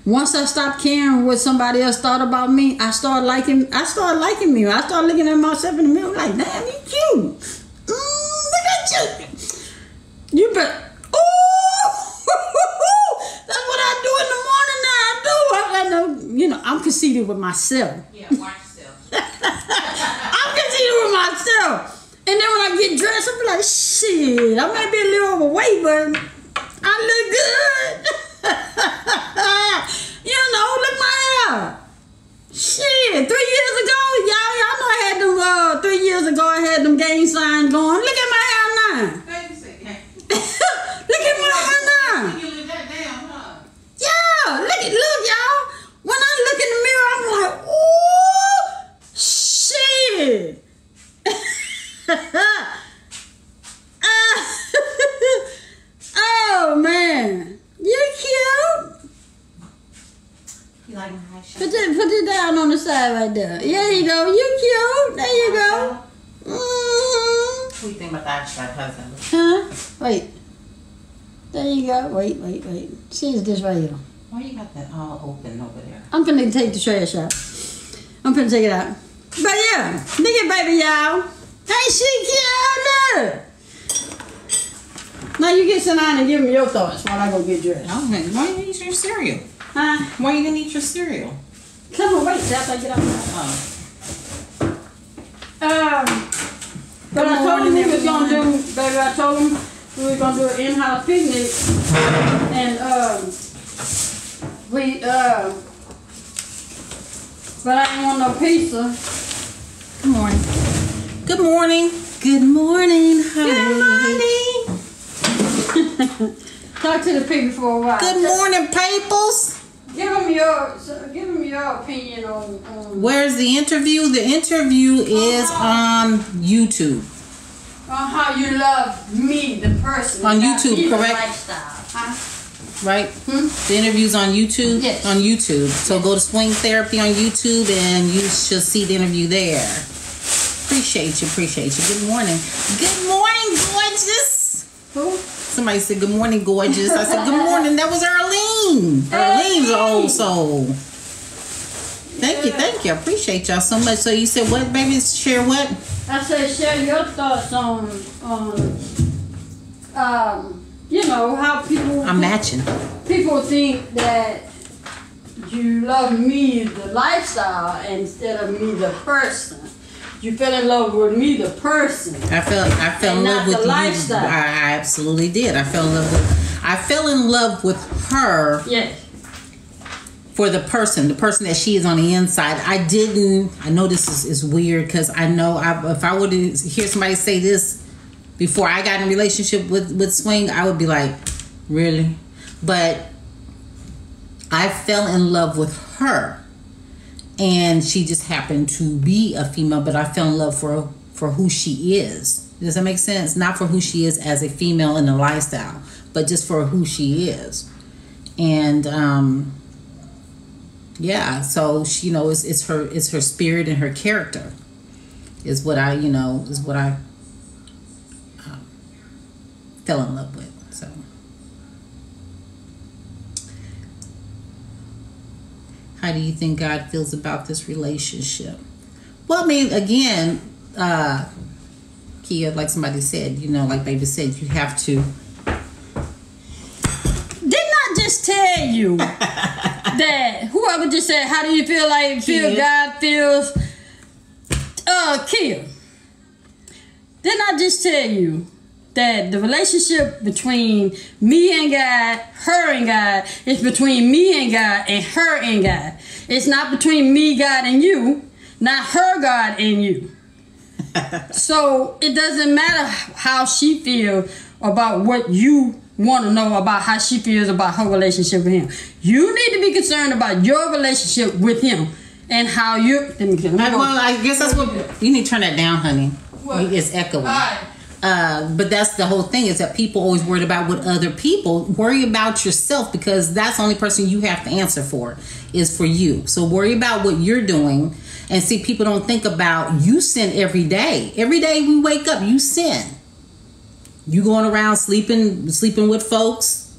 Once I stopped caring what somebody else thought about me, I started liking me. I started looking at myself in the mirror like, damn, you cute. Look at you. You bet. Oh, that's what I do in the morning now. I know, you know, I'm conceited with myself. Yeah, watch yourself. I'm conceited with myself. And then when I get dressed, I'm like, shit, I might be a little overweight, but I look good. You know, look my hair. Shit, 3 years ago, y'all know I had them, 3 years ago I had them gang signs going. Look at my hair now. Look at my hair now. You live that down, huh? Yeah, look, y'all. When I look in the mirror, I'm like, ooh, shit. Oh man, you cute. You like my high shirt? Put it down on the side right there. There you go. You cute. There you go. Mm-hmm. What do you think about that shirt, husband? Huh? Wait. There you go. Wait. See, it's this right here. Why you got that all open over there? I'm finna take the trash out. I'm finna take it out. But yeah, look at baby y'all. Ain't she cute? Look. Now you get some on and give me your thoughts while I go get dressed. Oh, man, why you gonna eat your cereal? Huh? Why you gonna eat your cereal? Come on, wait till after I get out. But I told him we was gonna do, baby, I told him we were gonna do an in-house picnic. And, but I didn't want no pizza. Good morning. Good morning. Good morning, honey. Good morning. Talk to the people for a while. Good morning, peoples. Give them your opinion on Where's the interview? The interview is on YouTube. on how you love me, the person. On not YouTube, me, the correct? lifestyle. Huh? Right? The interview's on YouTube? Yes. On YouTube. So go to Swing Therapy on YouTube and you should see the interview there. Appreciate you. Good morning. Good morning, gorgeous. Who? Somebody said, good morning, gorgeous. I said, good morning. That was Arlene. Arlene's an old soul. Thank you. I appreciate y'all so much. So you said what, baby? Share what? I said share your thoughts on you know, how people I'm matching. People think that you love me, the lifestyle, instead of me, the person. You fell in love with me, the person. I fell in love with the you. lifestyle. I absolutely did. I fell in love with her. Yes. For the person that she is on the inside. I know this is weird because I know if I were to hear somebody say this before I got in a relationship with Swing, I would be like, really? But I fell in love with her. And she just happened to be a female, but I fell in love for who she is. Does that make sense? Not for who she is as a female in the lifestyle, but just for who she is. And yeah, so she, you know, it's her spirit and her character is what I fell in love with. So how do you think God feels about this relationship? Well, I mean, again, Kia, like somebody said, you know, like baby said, you have to. Didn't I just tell you that who whoever just said, how do you feel like God feels? Kia, didn't I just tell you that the relationship between me and God, her and God, is between me and God and her and God. It's not between me, God, and you, not her, God, and you. So it doesn't matter how she feels about what you want to know about how she feels about her relationship with him. You need to be concerned about your relationship with him and how you. Well, I guess that's what you need to turn that down, honey. What? It's echoing. But that's the whole thing, is that people always worried about what other people. Worry about yourself, because that's the only person you have to answer for is for you. So worry about what you're doing. And see, people don't think about you sin every day. Every day we wake up, you sin. You going around sleeping with folks,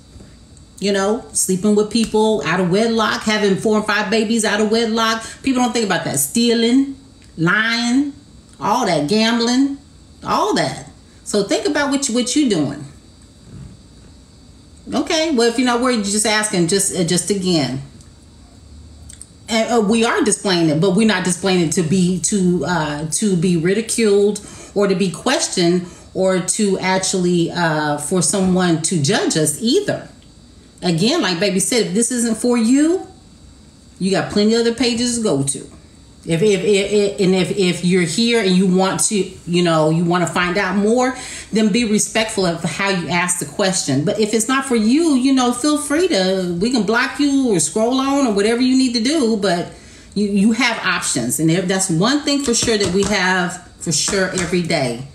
sleeping with people out of wedlock, having 4 and 5 babies out of wedlock. People don't think about that. Stealing, lying, all that, gambling, all that. So think about what you're doing. Okay, well, if you're not worried, you're just asking, just again. And we are displaying it, but we're not displaying it to be ridiculed or to be questioned or to actually for someone to judge us either. Again, like baby said, if this isn't for you, you got plenty of other pages to go to. If you're here and you want to, you want to find out more, then be respectful of how you ask the question. But if it's not for you, feel free we can block you or scroll on or whatever you need to do. But you have options, and that's one thing for sure that we have for sure every day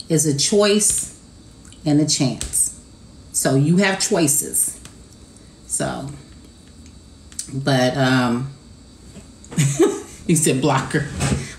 is a choice and a chance. So you have choices. So, but you said block her.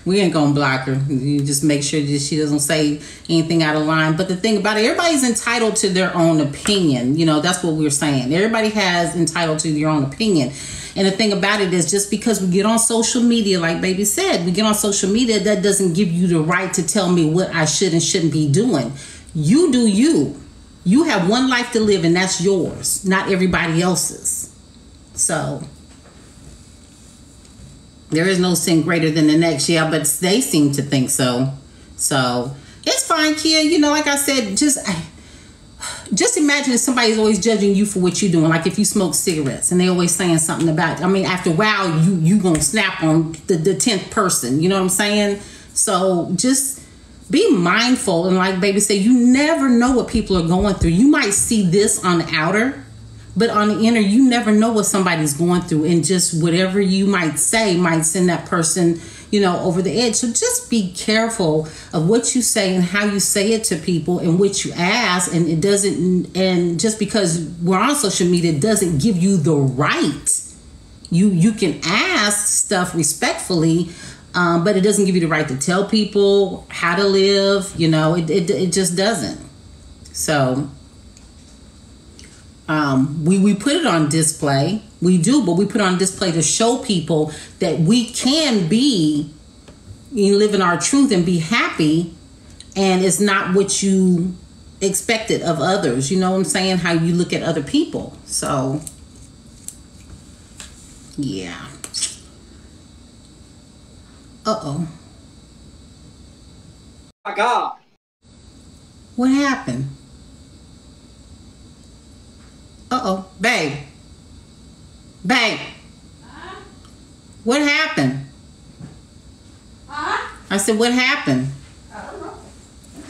We ain't gonna block her. You just make sure that she doesn't say anything out of line. But the thing about it, everybody's entitled to their own opinion. That's what we're saying. Everybody has entitled to their own opinion. And the thing about it is, just because we get on social media, like baby said, we get on social media, that doesn't give you the right to tell me what I should and shouldn't be doing. You do you. You have one life to live, and that's yours, not everybody else's. So there is no sin greater than the next. Yeah, but they seem to think so. So it's fine, Kia. Like I said, just imagine if somebody's always judging you for what you're doing. Like if you smoke cigarettes and they always saying something about it. I mean, after a while, you gonna snap on the 10th person. You know what I'm saying? So just be mindful. And like baby said, you never know what people are going through. You might see this on the outer, but on the inner, you never know what somebody's going through. And just whatever you might say might send that person, over the edge. So just be careful of what you say and how you say it to people and what you ask. And it doesn't, and just because we're on social media, it doesn't give you the right. You can ask stuff respectfully, but it doesn't give you the right to tell people how to live. It just doesn't. So we put it on display. We do, but we put it on display to show people that we can live in our truth and be happy, and it's not what you expected of others. You know what I'm saying? How you look at other people. So, yeah. Uh-oh. My God. What happened? Uh-oh. Babe. Babe. What happened? I said, what happened?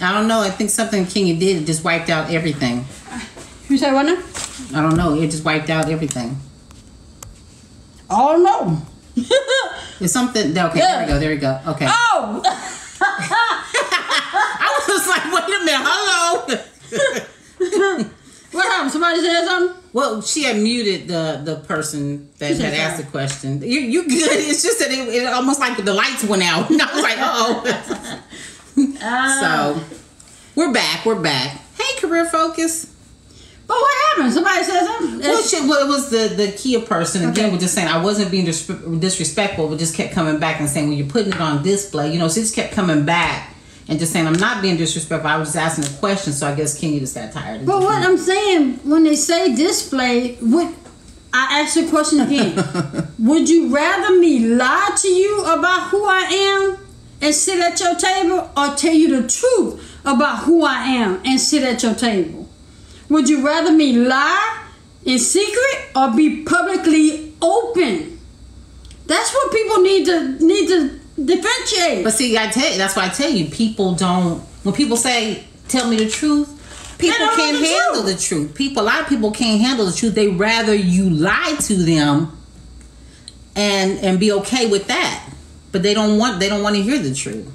I don't know. I think something Kenya did. It just wiped out everything. You say what now? I don't know. It just wiped out everything. Oh, no. It's something. Okay, yeah. There we go. Okay. Oh! I was like, wait a minute. Hello? What happened? Somebody said something? Well, she had muted the person that had asked the question. You good. It's just that it almost like the lights went out. And I was like, uh-oh. So, we're back. Hey, Career Focus. But what happened? Somebody said something? Well, it was the Kia person. Again, we're just saying I wasn't being disrespectful, but just kept coming back and saying, well, you're putting it on display. So she just kept coming back and just saying, I'm not being disrespectful. I was just asking a question, so I guess Kenya just got tired. But what I'm saying, when they say display, what I ask the question again. Would you rather me lie to you about who I am and sit at your table, or tell you the truth about who I am and sit at your table? Would you rather me lie in secret or be publicly open? That's what people need to differentiate. But see, I tell you, that's why I tell you, people don't. When people say, "Tell me the truth," people can't handle the truth. A lot of people can't handle the truth. They rather you lie to them and be okay with that. But they don't want to hear the truth.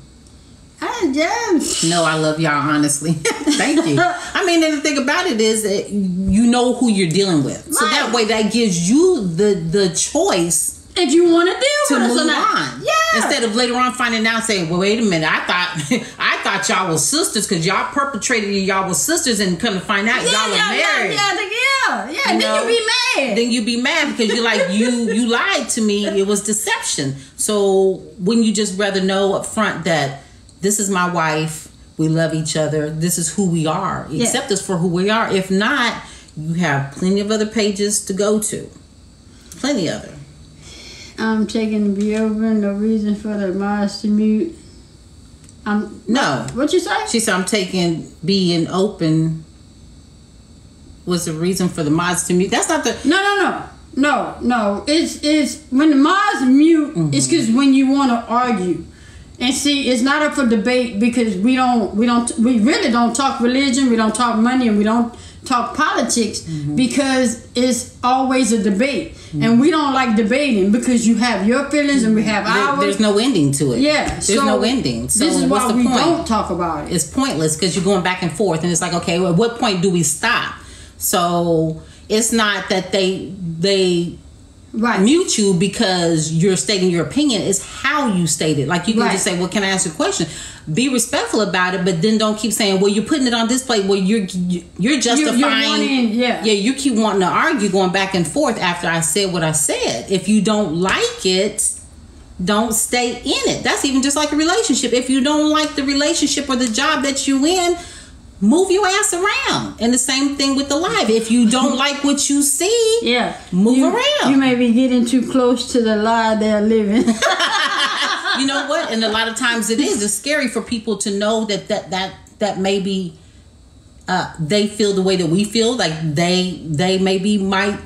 No, I love y'all, honestly. Thank you. I mean, and the thing about it is that you know who you're dealing with. Right. So that way that gives you the choice if you want to deal with us or not. On. Yeah. Instead of later on finding out saying, well, wait a minute, I thought y'all was sisters because y'all perpetrated y'all was sisters, and come to find out y'all were married. Yeah. Then you be mad because you're like, you lied to me. It was deception. So wouldn't you just rather know up front that this is my wife, we love each other, this is who we are, accept us for who we are. If not, you have plenty of other pages to go to. Plenty of them. I'm taking to be open. No reason for the mods to mute. No. What you say? She said I'm taking being open was the reason for the mods to mute. That's not the. No. It's when the mods mute. Mm-hmm. It's because when you want to argue. And see, it's not up for debate because we really don't talk religion, we don't talk money, and we don't talk politics because it's always a debate. And we don't like debating because you have your feelings and we have ours. There's no ending to it. Yeah. There's no ending. So this is what's why the we point? don't talk about it. It's pointless because you're going back and forth, and it's like, okay, well, at what point do we stop? So it's not that they mute you because you're stating your opinion. It's how you state it. Like you can just say, well, can I ask you a question? Be respectful about it, but then don't keep saying, well, you're putting it on display. Well, you're justifying. You keep wanting to argue, going back and forth after I said what I said. If you don't like it, don't stay in it. That's even just like a relationship. If you don't like the relationship or the job that you in, move your ass around. And the same thing with the life. If you don't like what you see, move around. You may be getting too close to the lie they're living. You know what? And a lot of times it's scary for people to know that maybe they feel the way that we feel. Like they maybe might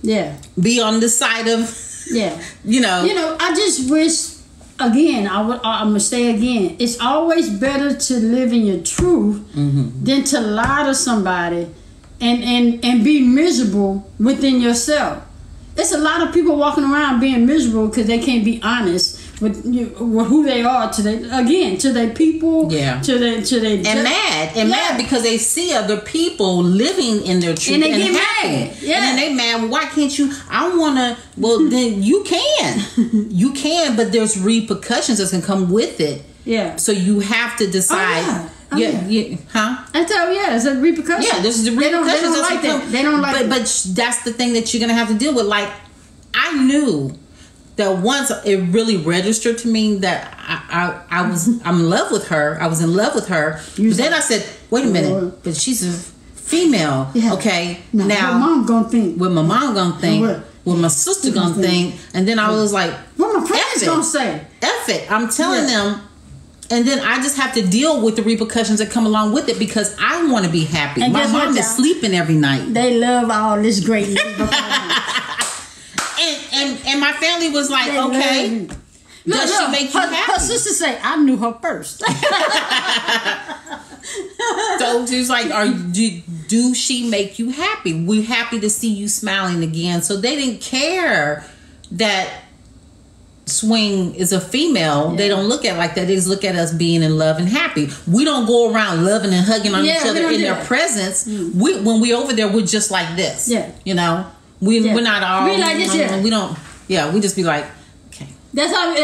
be on the side of I just wish. Again, I'm gonna say again. It's always better to live in your truth than to lie to somebody and be miserable within yourself. There's a lot of people walking around being miserable because they can't be honest with who they are to their people, to their mad because they see other people living in their truth and they get mad. And then they mad. Well, why can't you? I want to. Well, then you can, but there's repercussions that can come with it. Yeah. So you have to decide. It's a repercussion. Yeah, this is the repercussions. They don't like that. They don't like. But that's the thing that you're gonna have to deal with. Like, I knew that once it really registered to me that I'm in love with her. I was in love with her. But then I said, wait a minute, but she's a female. Yeah. Okay, now what mom gonna think? What my mom gonna think? What my sister gonna think? And then I was like, what my parents gonna say? F it. I'm telling them. And then I just have to deal with the repercussions that come along with it because I want to be happy. And my mom is sleeping every night. They love all this greatness. and my family was like, okay, does she make you happy? Her sister say, I knew her first. So she was like, do she make you happy? We're happy to see you smiling again. So they didn't care that Swing is a female. They don't look at it like that. They just look at us being in love and happy. We don't go around loving and hugging on each other in their presence. When we over there, we're just like this. You know, we're not all. We like this. We don't. Yeah, we just be like, okay. That's how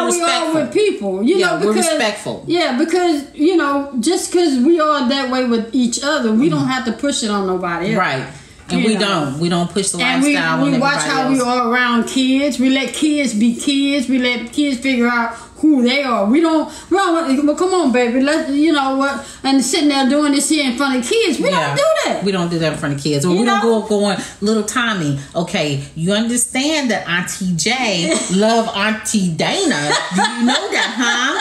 we are with people. You know, because, we're respectful. Yeah, because just because we are that way with each other, we don't have to push it on nobody else. Right. And we don't push the lifestyle on we watch how else. we are around kids. We let kids be kids. We let kids figure out who they are. We don't well, come on, baby. Let you know what. And sitting there doing this here in front of kids. We don't do that. We don't do that in front of kids. Or we don't go going, little Tommy. Okay, you understand that Auntie J love Auntie Dana. Do you know that, huh?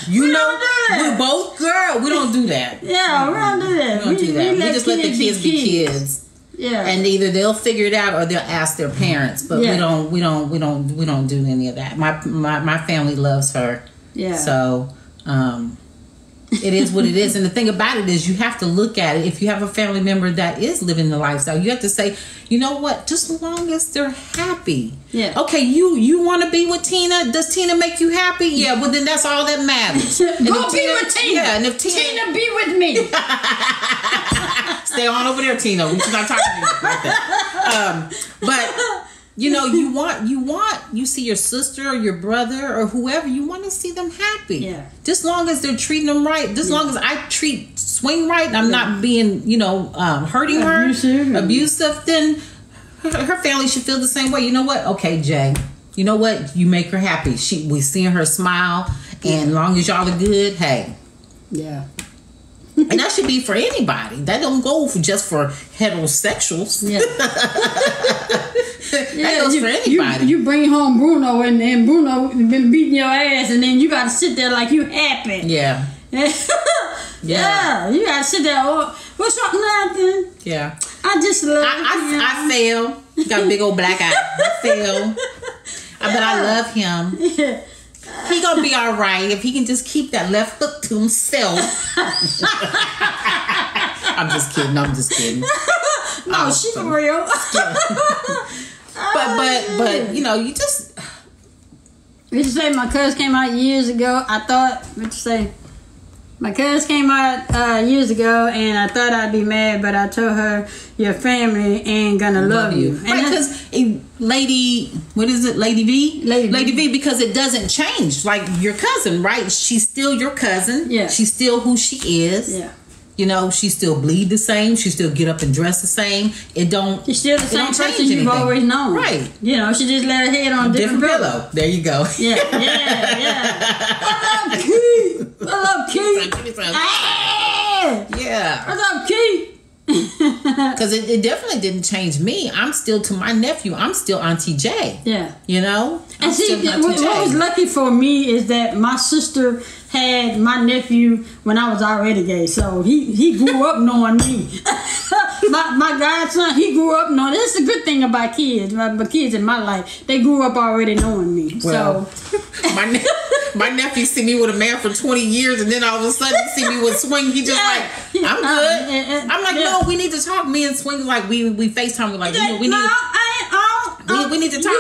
You know, we're both girls. We don't do that. Yeah, we don't do that. We don't do that. We just let the kids be kids. Yeah. And either they'll figure it out or they'll ask their parents. But we don't do any of that. My family loves her. Yeah. So it is what it is. And the thing about it is you have to look at it. If you have a family member that is living the lifestyle, you have to say, you know what, just as long as they're happy. Yeah. Okay, you want to be with Tina? Does Tina make you happy? Yeah, well then that's all that matters. Go be with Tina. Yeah, and if Tina be with me. Stay on over there, Tina. We're not talking to you like that. But you know, you see your sister or your brother or whoever, you want to see them happy. Yeah. Just long as they're treating them right. Just long as I treat Swing right, I'm not being, hurting her, abusive, then her family should feel the same way. You know what? Okay, Jay. You know what? You make her happy. We seeing her smile, and as long as y'all are good, hey. Yeah. And that should be for anybody. That don't go just for heterosexuals. Yeah. That goes for anybody. You bring home Bruno and Bruno been beating your ass, and then you got to sit there like you happy. Yeah. Yeah. You got to sit there. Oh, what's wrong? Nothing. Yeah. I just love him. I fail. Got a big old black eye. I fail. But I love him. Yeah. He gonna be all right if he can just keep that left foot to himself. I'm just kidding. No, she's for real. But you just. What you say? My cousin came out years ago. I thought. What you say? My cousin came out years ago, and I thought I'd be mad, but I told her your family ain't gonna love you. Right, because Lady V? Lady V, because it doesn't change. Like your cousin, right? She's still your cousin. Yeah. She's still who she is. Yeah. She still bleed the same. She still get up and dress the same. She's still the same person you've always known. Right. She just let her head on a different pillow. There you go. Yeah. I love Keith. Yeah. I love Keith. Because it definitely didn't change me. I'm still to my nephew. I'm still Auntie J. Yeah. And see, what was lucky for me is that my sister had my nephew when I was already gay, so he grew up knowing me. my godson, he grew up knowing. That's the good thing about kids. My kids in my life, they grew up already knowing me. Well, so my nephew see me with a man for 20 years, and then all of a sudden he see me with Swing. He just like, I'm good. I'm like, no, we need to talk. Me and Swing like we FaceTime. We're like, we need to talk.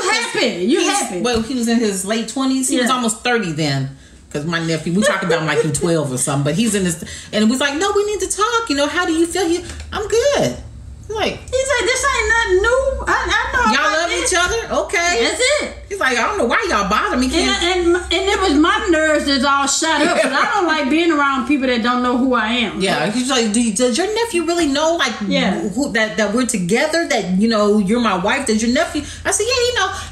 You happy? Well, he was in his late 20s. He was almost 30 then. Because my nephew, we talked about him like he's 12 or something, but he's in this, and it was like, no, we need to talk. How do you feel? I'm good. Like, he's like, this ain't nothing new. I know. Y'all love each other? Okay. That's it. He's like, I don't know why y'all bother me. And it was my nerves that's all shut up, because I don't like being around people that don't know who I am. Yeah. He's like, does your nephew really know, that we're together, that, you're my wife? Does your nephew? I said,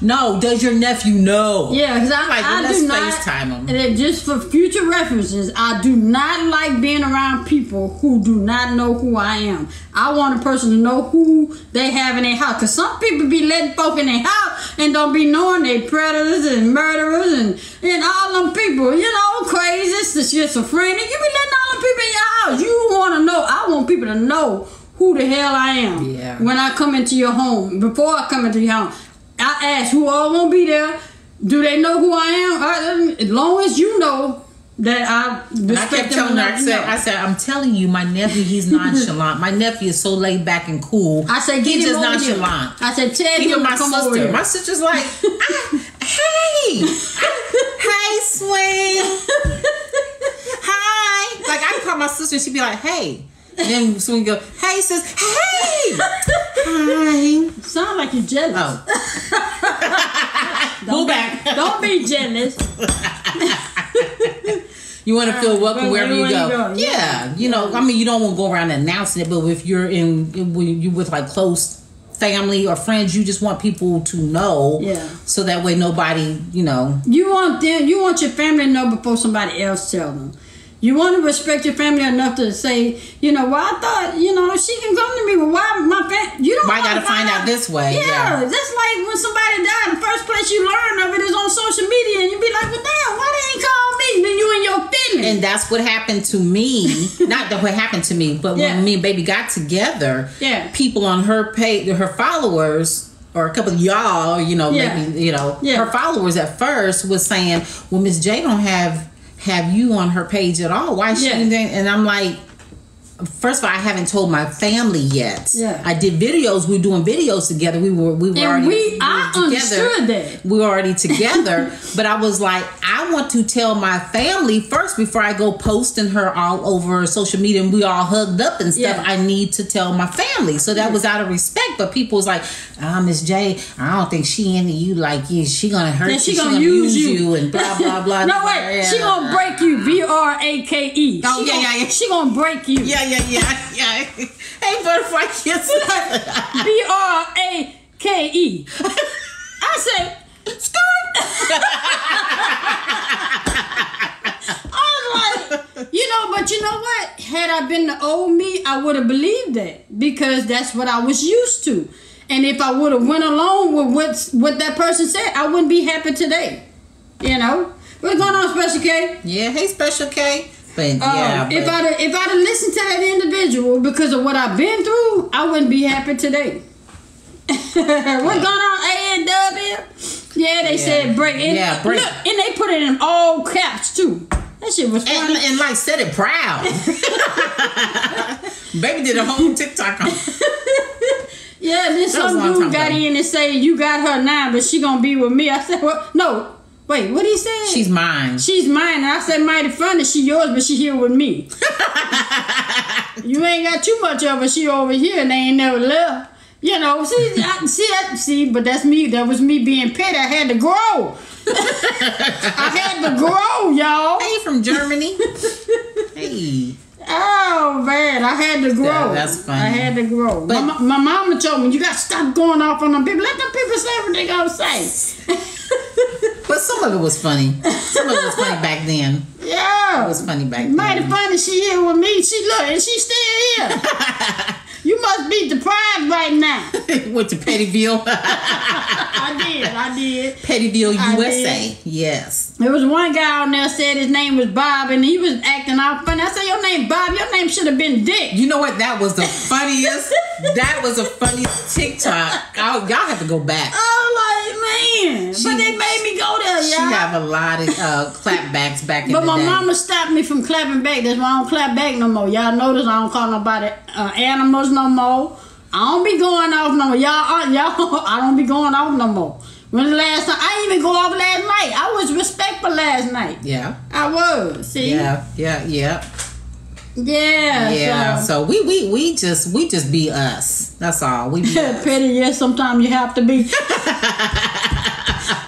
no, does your nephew know? Yeah, because I do not, FaceTime him. Just for future references, I do not like being around people who do not know who I am. I want a person to know who they have in their house, because some people be letting folk in their house and don't be knowing they predators and murderers and all them people, crazy, the schizophrenic. You be letting all them people in your house. You want to know. I want people to know who the hell I am. Yeah. When I come into your home, before I come into your home, I ask who all gonna be there. Do they know who I am? As long as you know that I respect I kept telling her, I said, I'm telling you, my nephew, he's nonchalant. My nephew is so laid back and cool. I said, he's just nonchalant. Here. I said, tell him to come over here. My sister's like, hey, Swing. Hi. Like, I call my sister, she'd be like, hey. And then Swing go, hey, sis, hey. Hi. Sound like you're jealous. Oh. Go back. Don't be jealous. You want to feel welcome wherever you go. Yeah. You know, I mean, you don't want to go around announcing it, but if you're when you with like close family or friends, you just want people to know. Yeah. So that way nobody, you know. You want your family to know before somebody else tell them. You want to respect your family enough to say, you know, well, I thought, you know, she can come to me, but why my family? You don't. Why got to find out this way? Yeah, that's like when somebody died. The first place you learn of it is on social media, and you be like, well, damn, why they ain't call me? Then you in your feelings. And that's what happened to me. Not that what happened to me, but when me and baby got together, people on her page, her followers, or a couple of y'all, you know, maybe, you know, her followers at first was saying, well, Miss J don't have you on her page at all. Why she? And I'm like, first of all, I haven't told my family yet. Yeah. I did videos. We were doing videos together. We were already understood that. We were already together. But I was like, I want to tell my family first before I go posting her all over social media and we all hugged up and stuff. I need to tell my family. So that was out of respect. But people was like, Miss J, I don't think she into you like you. She gonna hurt you. She gonna use you and blah blah blah. No wait, she gonna break you. BRAKE. Oh yeah. She gonna break you. Yeah. Hey, butterfly kiss. BRAKE. I say, skirt. I was like, you know, but you know what? Had I been the old me, I would have believed that because that's what I was used to. And if I would have went along with what that person said, I wouldn't be happy today. You know, what's going on, Special K? Yeah, hey, Special K. But if I'd have listened to that individual because of what I've been through, I wouldn't be happy today. What's going on, A&W? Yeah, they said break. And, break. Look, and they put it in all caps too. That shit was funny. And like said it proud. Baby did a whole TikTok on. Yeah, then some dude got in and say you got her now, but she gonna be with me. I said, well, no. Wait, what he said? She's mine. She's mine. And I said, mighty funny. She yours, but she here with me. You ain't got too much of her. She over here and they ain't never left. You know, see, but that's me. That was me being petty. I had to grow. I had to grow, y'all. Hey, from Germany. Hey. Oh, man. I had to grow. That's funny. I had to grow. But my mama told me, you got to stop going off on them people. Let them people say what they going to say. But some of it was funny. Some of it was funny back then. Yeah. It was funny back then. Mighty funny. She here with me. She look, and she's still here. You must be deprived right now. Went to Pettyville. I did. Pettyville, USA. Yes. There was one guy on there said his name was Bob, and he was acting all funny. I said, your name Bob, your name should have been Dick. You know what? That was the funniest. That was the funniest TikTok. Y'all have to go back. Oh, like, man. But they made me go there, y'all. She have a lot of clapbacks back in the day. But my mama stopped me from clapping back. That's why I don't clap back no more. Y'all notice I don't call nobody animals no more. I don't be going off no more. Y'all, I don't be going off no more. When the last time, I didn't even go off last night. I was respectful last night. Yeah. I was. See? Yeah. So we just be us. That's all. We be us. Petty, yes, sometimes you have to be.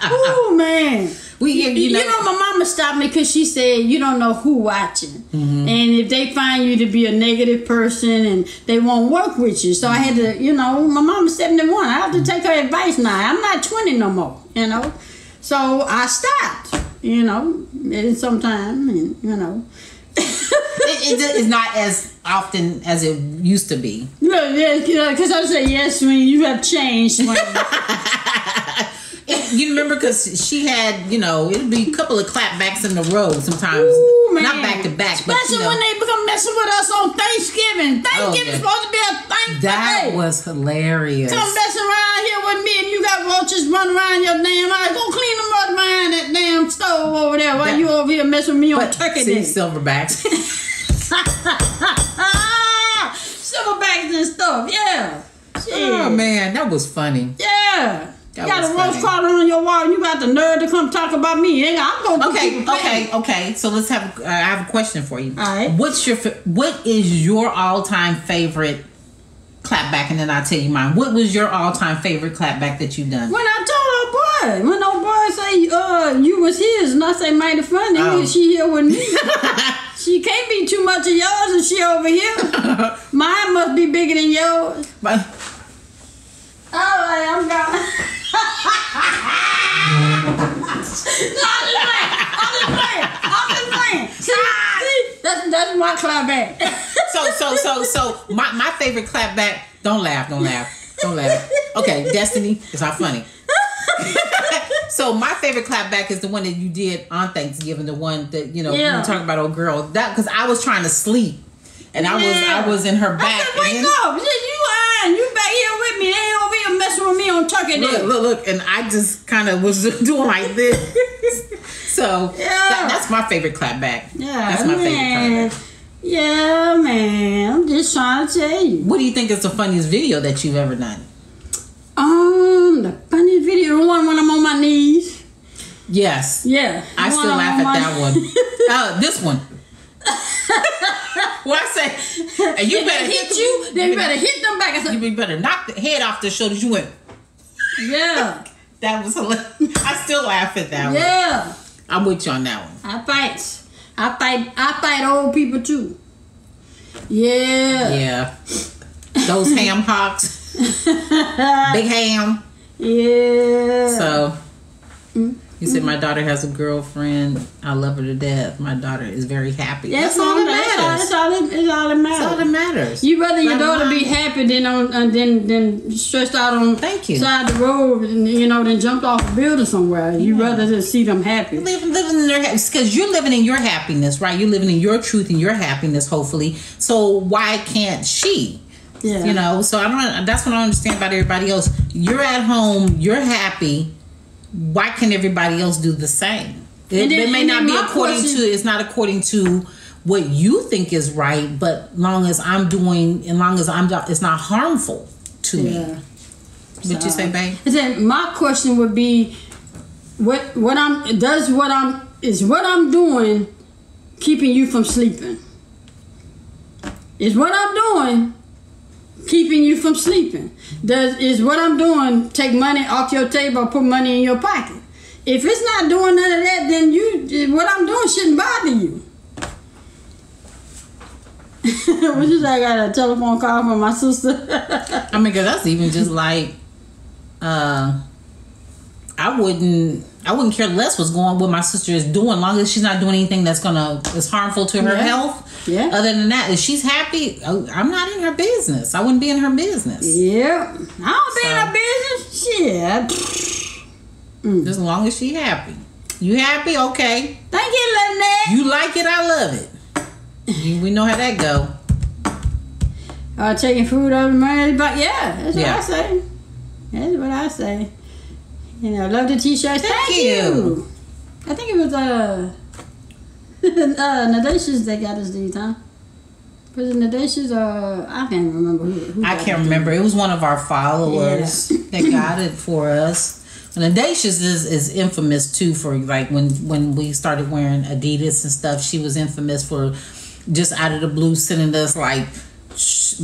Oh, man. You know, my mama stopped me because she said, you don't know who watching. Mm-hmm. And if they find you to be a negative person and they won't work with you. So I had to, you know, my mama's 71. I have to take her advice now. I'm not 20 no more, you know. So I stopped, you know, sometime, and, you know. It's not as often as it used to be. Yeah, because I say, yes, Swing, you have changed, Swing. You remember, because she had, you know, it'd be a couple of clapbacks in a row sometimes. Ooh, man. Not back to back. Especially when they become messing with us on Thanksgiving. Thanksgiving's supposed to be a thankful That day. was hilarious. Come messing around here with me and you got roaches running around your damn eyes. Go clean them up behind that damn stove over there while you over here messing with me on Turkey Day. Silverbacks. Silverbacks and stuff, yeah. Oh, man, that was funny. Yeah. You got a roast crawler on your wall and you got the nerve to come talk about me. I'm going to Okay. So let's have I have a question for you. All right. What is your all-time favorite clapback? And then I'll tell you mine. What was your all-time favorite clapback that you've done? When I told her, boy, Yeah, when no boy say you was his, and I say mighty funny, she here with me. She can't be too much of yours, and she over here. Mine must be bigger than yours. All right, I'm gone. I'm just playing. See, that's my clap back. So my favorite clap back. Don't laugh. Okay, Destiny, it's not funny. So my favorite clap back is the one that you did on Thanksgiving, the one that you talking about old girl. That because I was trying to sleep and I was in her back. I said, wake up! You back here with me? They ain't over here messing with me on Turkey Day. Look, and I just kind of was doing like this. So that's my favorite clap back. Yeah, that's my favorite clap back. Yeah, man. I'm just trying to tell you. What do you think is the funniest video that you've ever done? The funniest video, the one when I'm on my knees. Yes. Yeah. I still laugh at that one. This one. What I say? And you better hit you. Then you better hit them back. I said, you better knock the head off their shoulders. You went. Yeah. That was hilarious. I still laugh at that one. Yeah. I'm with you on that one. I fight old people too. Yeah. Yeah. Those ham hocks. Big ham. Yeah. So you said my daughter has a girlfriend. I love her to death. My daughter is very happy. That's all that matters. It's all that matters. That's all that matters. You rather your daughter be happy than stressed out on side the road and than jumped off a building somewhere. You rather just see them happy. Living in their happiness because you're living in your happiness, right? You're living in your truth and your happiness, hopefully. So why can't she? Yeah. So that's what I understand about everybody else. You're at home, you're happy. Why can't everybody else do the same? It may not be according to. It's not according to what you think is right, but long as I'm doing, it's not harmful to me. What you say, babe? Then my question would be, what I'm doing keeping you from sleeping? Is what I'm doing keeping you from sleeping? Is what I'm doing take money off your table or put money in your pocket? If it's not doing none of that, then what I'm doing shouldn't bother you. What you say? I got a telephone call from my sister. I mean, cause that's even just like, I wouldn't care less what's going on, what my sister is doing, long as she's not doing anything that's harmful to her health. Yeah. Other than that, if she's happy, I'm not in her business. I wouldn't be in her business. Yeah. I don't be in her business. Shit. Just as long as she happy. You happy? Okay. Thank you, Lynette. You like it? I love it. We know how that go. Taking food over the money, but that's what I say. That's what I say. I love the t-shirts. Thank you. I think it was Nadesh's that got us these, huh? Was it Nadesh's or I can't remember who I can't remember. It was one of our followers that got it for us. And Nadesh's is infamous too for like when we started wearing Adidas and stuff. She was infamous for just out of the blue sending us like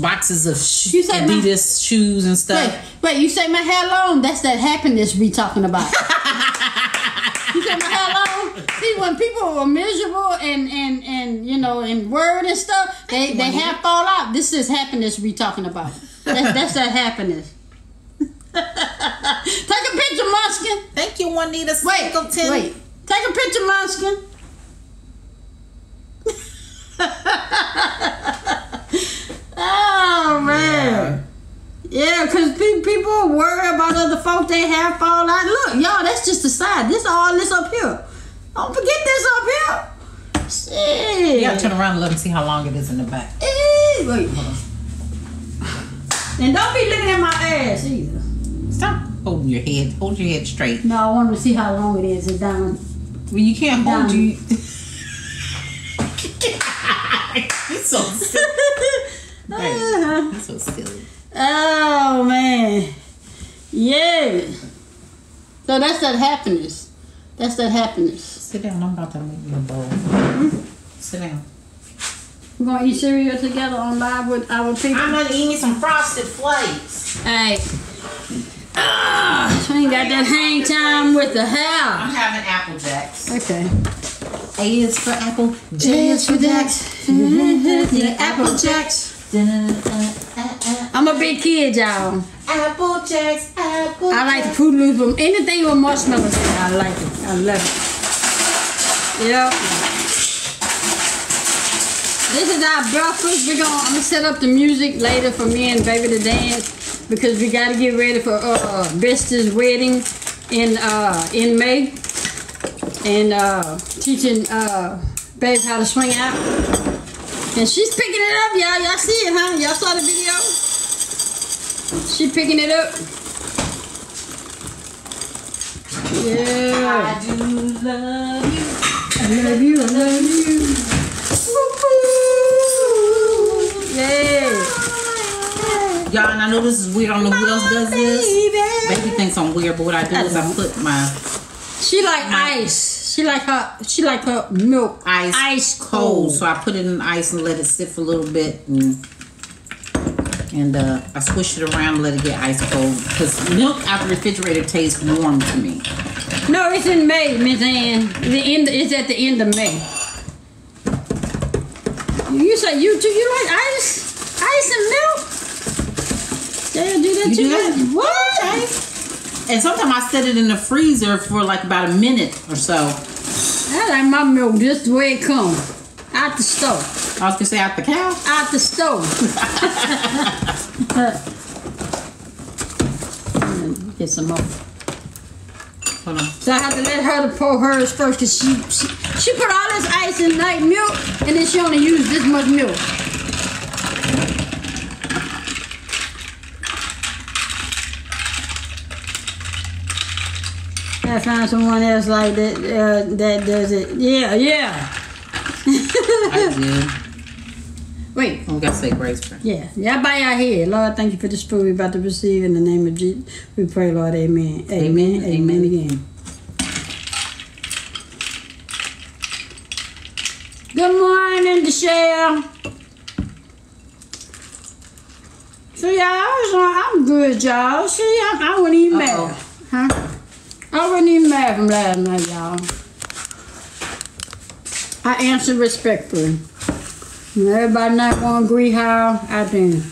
boxes of Adidas shoes and stuff. Wait, you say my hair long? That's that happiness we talking about. You say my hair long? See, when people are miserable and in word and stuff, they have fall out. This is happiness we talking about. That's that happiness. Take a picture, Munchkin. Thank you, Juanita. Wait. Take a picture, Munchkin. Oh man, yeah, because people worry about other folks they have fall out. Look, y'all, that's just the side. This all this up here. Don't forget this up here. Shit. You gotta turn around and let them see how long it is in the back. Wait, hold on. And don't be looking at my ass either. Stop holding your head. Hold your head straight. No, I want to see how long it is. It's down. Well, you can't hold you. You're so silly. You're so silly. Oh man, yeah. So that's that happiness. That's that happiness. Sit down. I'm about to make you a bowl. Sit down. We're gonna eat cereal together on live with our people. I'm gonna eat me some Frosted Flakes. All right. I ain't got that hang time with the hair. I'm having Apple Jacks. Okay. A is for apple, J is for Jacks. The Apple Jacks. I'm a big kid, y'all. Apple Jacks, Apple I like the Fruit Loops, but anything with marshmallows, I like it. I love it. Yep. This is our breakfast. I'm gonna set up the music later for me and baby to dance because we gotta get ready for Vesta's wedding in May, and teaching babe how to swing out. And she's picking it up, y'all. Y'all see it, huh? Y'all saw the video? She picking it up. Yeah. I do love you. I love you. I love you. Yeah. Y'all, and I know this is weird. I don't know who else does this. Baby thinks I'm weird, but what I do is I put my She like ice. She like her milk ice cold. So I put it in ice and let it sit for a little bit, and I swish it around and let it get ice cold. Because milk out the refrigerator tastes warm to me. No, it's in May, Miss Ann. It's at the end of May. You say you too? You like ice and milk? They'll do that You to do you. that? What? And sometimes I set it in the freezer for like about a minute or so. I like my milk just the way it comes. Out the stove. I was gonna say out the cow. Out the stove. Get some more. Hold on. So I have to let her to pour hers first because she put all this ice in like milk and then she only used this much milk. I found someone else like that that does it. Yeah. I did. Wait. Oh, we gotta say grace prayer. Yeah. Y'all bow your head. Lord, thank you for this food we're about to receive. In the name of Jesus, we pray, Lord. Amen. Amen. Amen again. Good morning, Deshelle. See, I'm good, y'all. See, I wasn't even mad. Huh? I wasn't even mad from last night, y'all. I answered respectfully. Everybody not gonna agree how I think.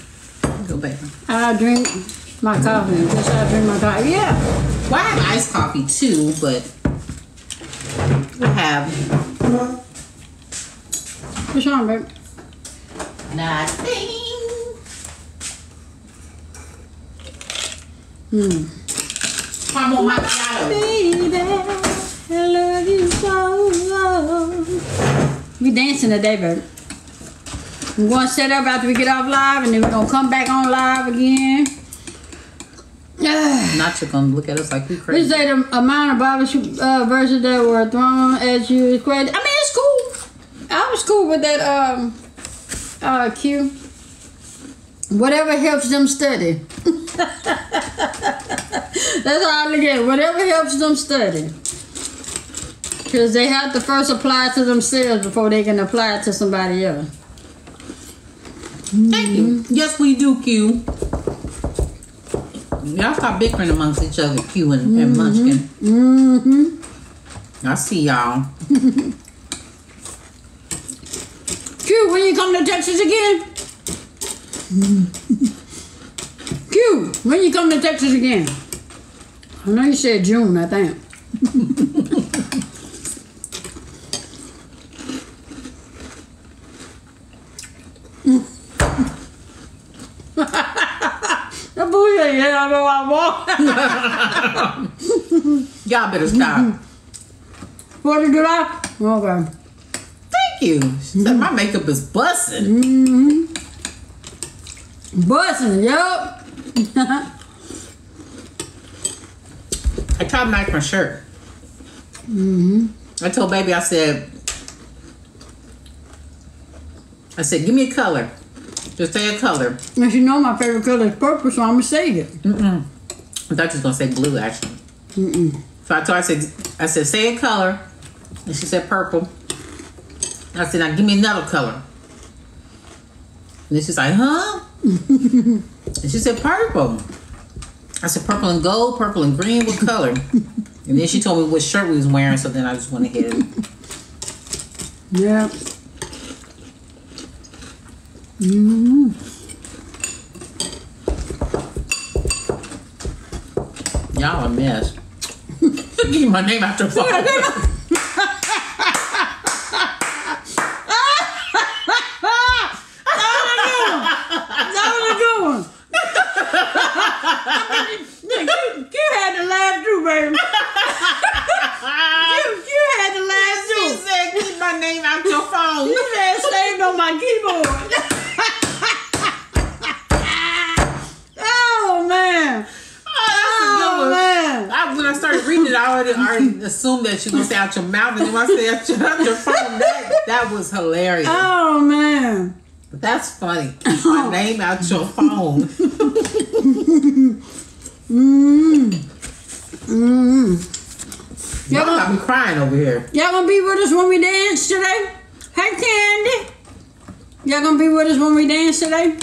Go back. I drink my coffee. Just I drink my coffee. Yeah. Well, I have iced coffee too, but we have What's wrong, babe? nothing. Come on, macchiato. Baby, I love you so. We dancing today, baby. We're gonna set up after we get off live, and then we're gonna come back on live again. Not you gonna look at us like we We crazy. say the amount of Bible verses that were thrown at you is crazy. I mean, it's cool. I was cool with that. Q. Whatever helps them study. That's how I look at it. Whatever helps them study. Because they have to first apply it to themselves before they can apply it to somebody else. Thank you. Yes, we do, Q. Y'all stop bickering amongst each other, Q and Munchkin. I see y'all. Q, when you come to Texas again? Q, when you come to Texas again? I know you said June, I think. That bullshit, yeah, I know I want. Y'all better stop. What did I? Okay. Thank you. She said my makeup is busting. Bussin', yup. I tried to match my shirt. I told baby, I said, give me a color. Just say a color. And you know my favorite color is purple, so I'm gonna say it. I thought you was gonna say blue, actually. So I told her, I said, say a color. And she said purple. I said, now give me another color. And then she's like, huh? And she said purple. I said purple and gold, purple and green, what color? And then she told me what shirt we was wearing, so then I just went ahead. Yeah. Mm-hmm. Y'all a mess. Get my name out your phone. That was a good one. You had to laugh too, baby. You had to laugh too. She said, keep my name out your phone. You said saved on my keyboard. Oh, man. Oh, man. When I started reading it, I already assumed that she was going to say out your mouth. And then when I said out your phone, that was hilarious. Oh, man. That's funny. Keep my name out your phone. Y'all got me crying over here. Y'all gonna be with us when we dance today? Hey, Candy. Y'all gonna be with us when we dance today?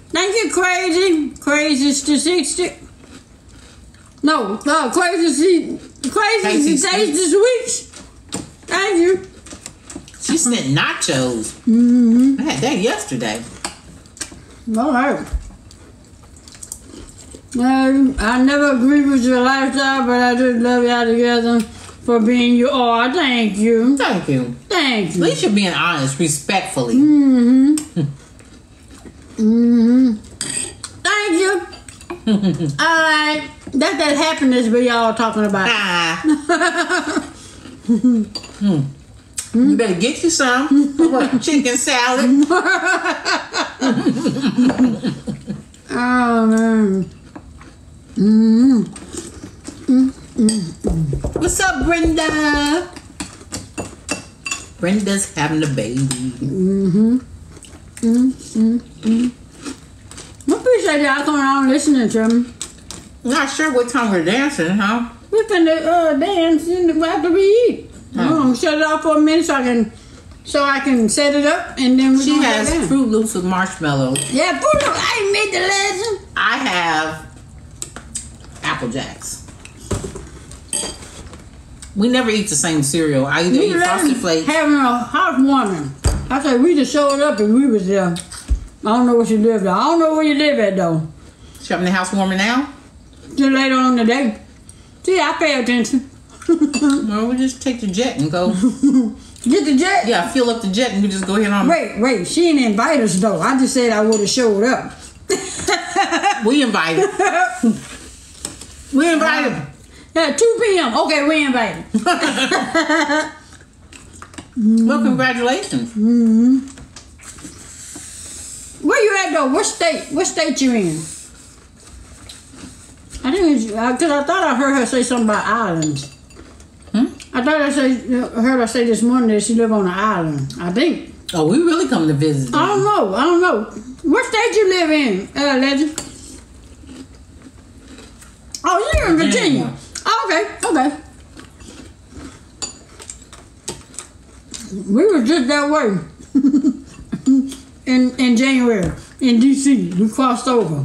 Thank you, Crazy. Crazy to 60. No, Crazy to taste this week. Thank you. She sent nachos. I had that yesterday. All right. I never agreed with your lifestyle, but I just love y'all together for being you are. Thank you. Thank you. Thank At you. least you're being honest, respectfully. Thank you. All right. That's that happiness we all talking about. You better get you some. What, chicken salad? Oh, man. What's up, Brenda? Brenda's having a baby. I appreciate y'all coming on and listening to me. Not sure what time we're dancing, huh? We finna dance after we eat. I'm gonna shut it off for a minute so I can set it up, and then we She gonna has get down. Fruit Loops with marshmallows. Yeah, Fruit Loops. I ain't made the legend. I have Apple Jacks. We never eat the same cereal. I either eat Frosted Flakes. Having a housewarming. I said we just showed up and we was there. I don't know where she lived at. I don't know where you live at though. She having the housewarming now? Just later on in the day. See, I pay attention. Well, we just take the jet and go. Get the jet. Yeah, fill up the jet and we just go ahead on. Wait. She didn't invite us though. I just said I would have showed up. We invited. We invited. Yeah, 2 p.m. Okay, we invited. Well, congratulations. Where you at though? What state you in? I think because I thought I heard her say something about islands. I thought heard her say this morning that she live on an island. I think. Oh, we really come to visit. I don't know. What state you live in, Legend? Oh, you're in Virginia. Oh, okay. We were just that way in January in DC. We crossed over.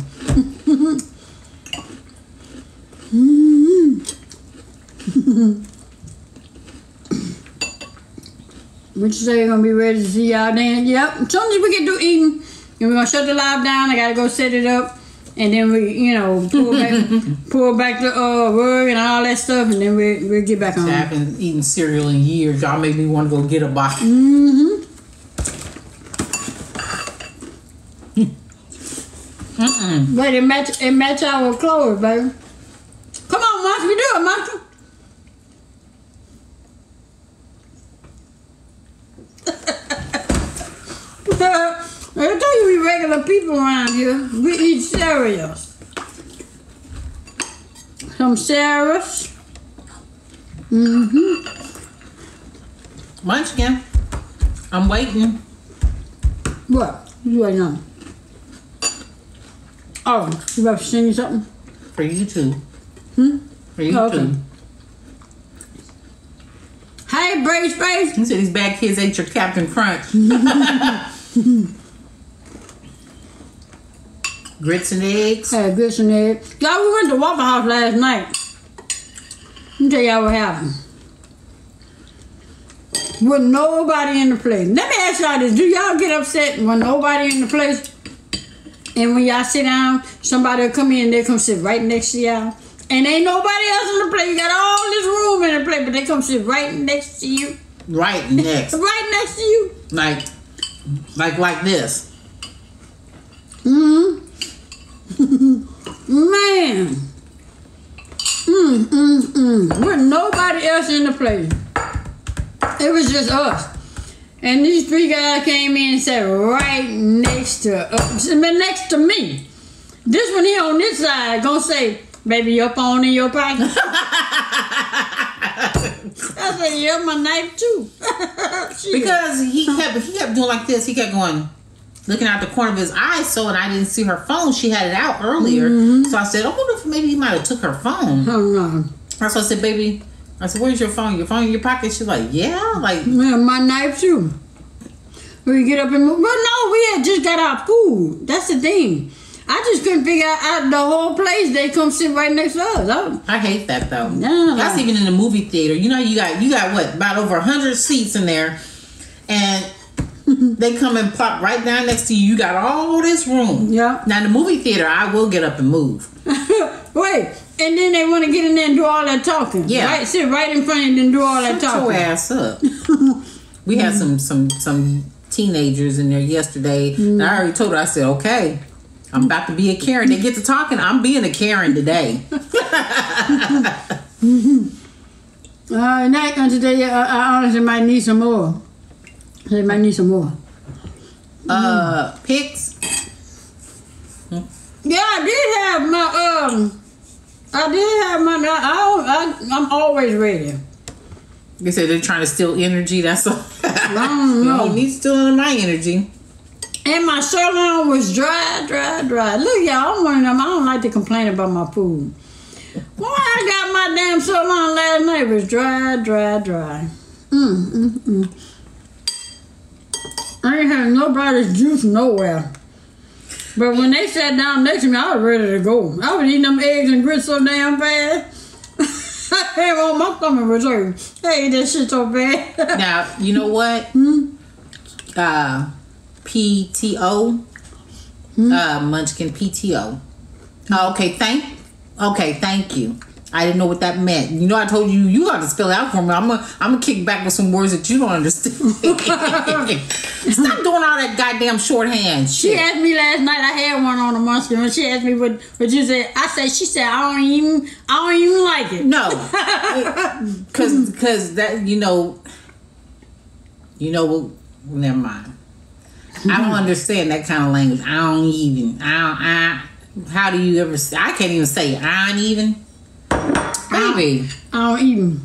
What you say, you're gonna be ready to see y'all then? Yep. As soon as we get through eating, and we're gonna shut the live down. I gotta go set it up, and then we, pull back the work and all that stuff, and then we'll get back on. I haven't eaten cereal in years. Y'all make me want to go get a box. But it match our clothes, baby. Come on, Monster, we do it, Monster. I tell you, we regular people around here. We eat cereals. Some cereals. Munchkin. I'm waiting. What? You waiting on? Oh, you about to sing something? For you too. For you Okay. too. Hey, Brave Space. You said these bad kids ate your Captain Crunch. Grits and eggs. Had grits and eggs. Y'all, we went to Waffle House last night. Let me tell y'all what happened. With nobody in the place. Let me ask y'all this. Do y'all get upset when nobody in the place? And when y'all sit down, somebody will come in, they come sit right next to y'all. And ain't nobody else in the place. You got all this room in the place, but they come sit right next to you. Right next. Right next to you. Like this. Mm-hmm. Man. With nobody else in the place. It was just us. And these three guys came in and sat right next to us. Next to me. This one here on this side gonna say, baby, your phone in your pocket. I said, yeah, my knife too. Because he kept doing like this. He kept going, looking out the corner of his eye, so and I didn't see her phone. She had it out earlier. So I said, I wonder if maybe he might have took her phone. Oh, no. So I said, baby, I said, where's your phone? Your phone in your pocket? She's like, yeah. Like, yeah, my knife too. We get up and move. But no, we had just got our food. That's the thing. I just couldn't figure out the whole place. They come sit right next to us. I hate that though. No. That's even in the movie theater. You know, you got what, about over 100 seats in there, and they come and plop right down next to you. You got all this room. Yeah. Now in the movie theater, I will get up and move. Wait, and then they want to get in there and do all that talking. Yeah. Right, sit right in front of you and do all that Shut talking. your ass up. We had some teenagers in there yesterday. And I already told her, I said, okay, I'm about to be a Karen. They get to talking, I'm being a Karen today. And today, I honestly might need some more. I might need some more. Pics? Yeah, I did have my, I'm always ready. They said they're trying to steal energy. That's all. I don't know. No need stealing my energy. And my sirloin was dry. Look, y'all, I'm one of them. I don't like to complain about my food. Boy, I got my damn sirloin last night. It was dry. I ain't had nobody's juice nowhere. But when they sat down next to me, I was ready to go. I was eating them eggs and grits so damn fast. I had on my stomach was hurting. I ate that shit so bad. Now, you know what? PTO. Munchkin PTO. Okay, thank you. I didn't know what that meant. You know, I told you you got to spell it out for me. I'm gonna kick back with some words that you don't understand. Stop doing all that goddamn shorthand shit. She asked me last night. I had one on the munchkin, and she asked me what you said. She said I don't even like it. No, because that you know. Never mind. I don't understand that kind of language. How do you ever say? I can't even say I don't even. Baby, I don't even.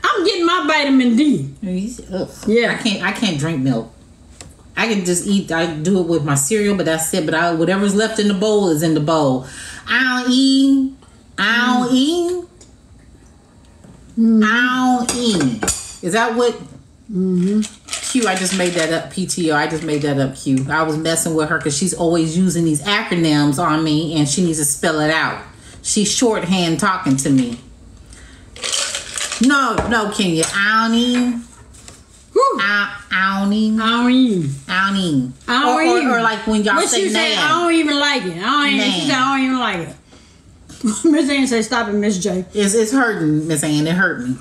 I'm getting my vitamin D. Ugh. Yeah, I can't drink milk. I can just eat. I do it with my cereal, but that's it. But whatever's left in the bowl is in the bowl. I don't eat. Is that what? Q, I just made that up. PTO, I just made that up. Q, I was messing with her because she's always using these acronyms on me, and she needs to spell it out. She's shorthand talking to me. No, Kenya. I don't eat. Or like when y'all what say she say, I don't even like it. She said, I don't even like it. Miss Ann said, stop it, Miss J. It's hurting, Miss Ann. It hurt me.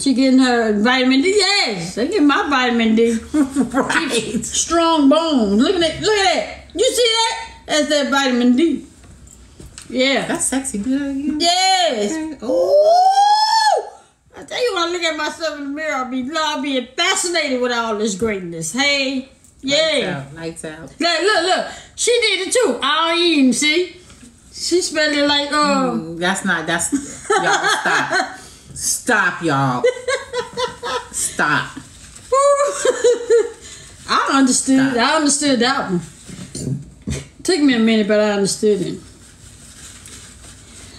She getting her vitamin D. Yes, I get my vitamin D. Right. Strong bones. Look at that. You see that? That's that vitamin D. Yeah. That's sexy. Yes. Okay. Ooh. I tell you, when I look at myself in the mirror, I'll be fascinated with all this greatness. Hey. Yeah. Lights out. Look. She did it too. I don't even see. She spelled it like that's y'all stop. Stop, y'all. Stop. I understood. Stop. I understood that one. Took me a minute, but I understood it.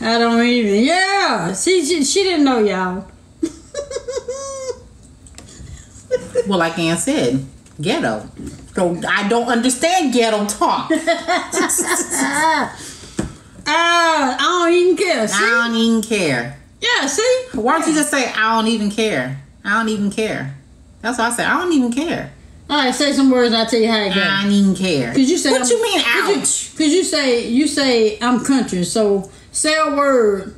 I don't even. Yeah. See, she didn't know, y'all. Well, like Ann said, Ghetto. So I don't understand ghetto talk. I don't even care. See? I don't even care. Yeah, see? Why don't you just say, I don't even care? I don't even care. That's what I say. I don't even care. All right, say some words and I'll tell you how it goes. I don't even care. Cause you say what you mean, ouch? Because you say I'm country. So say a word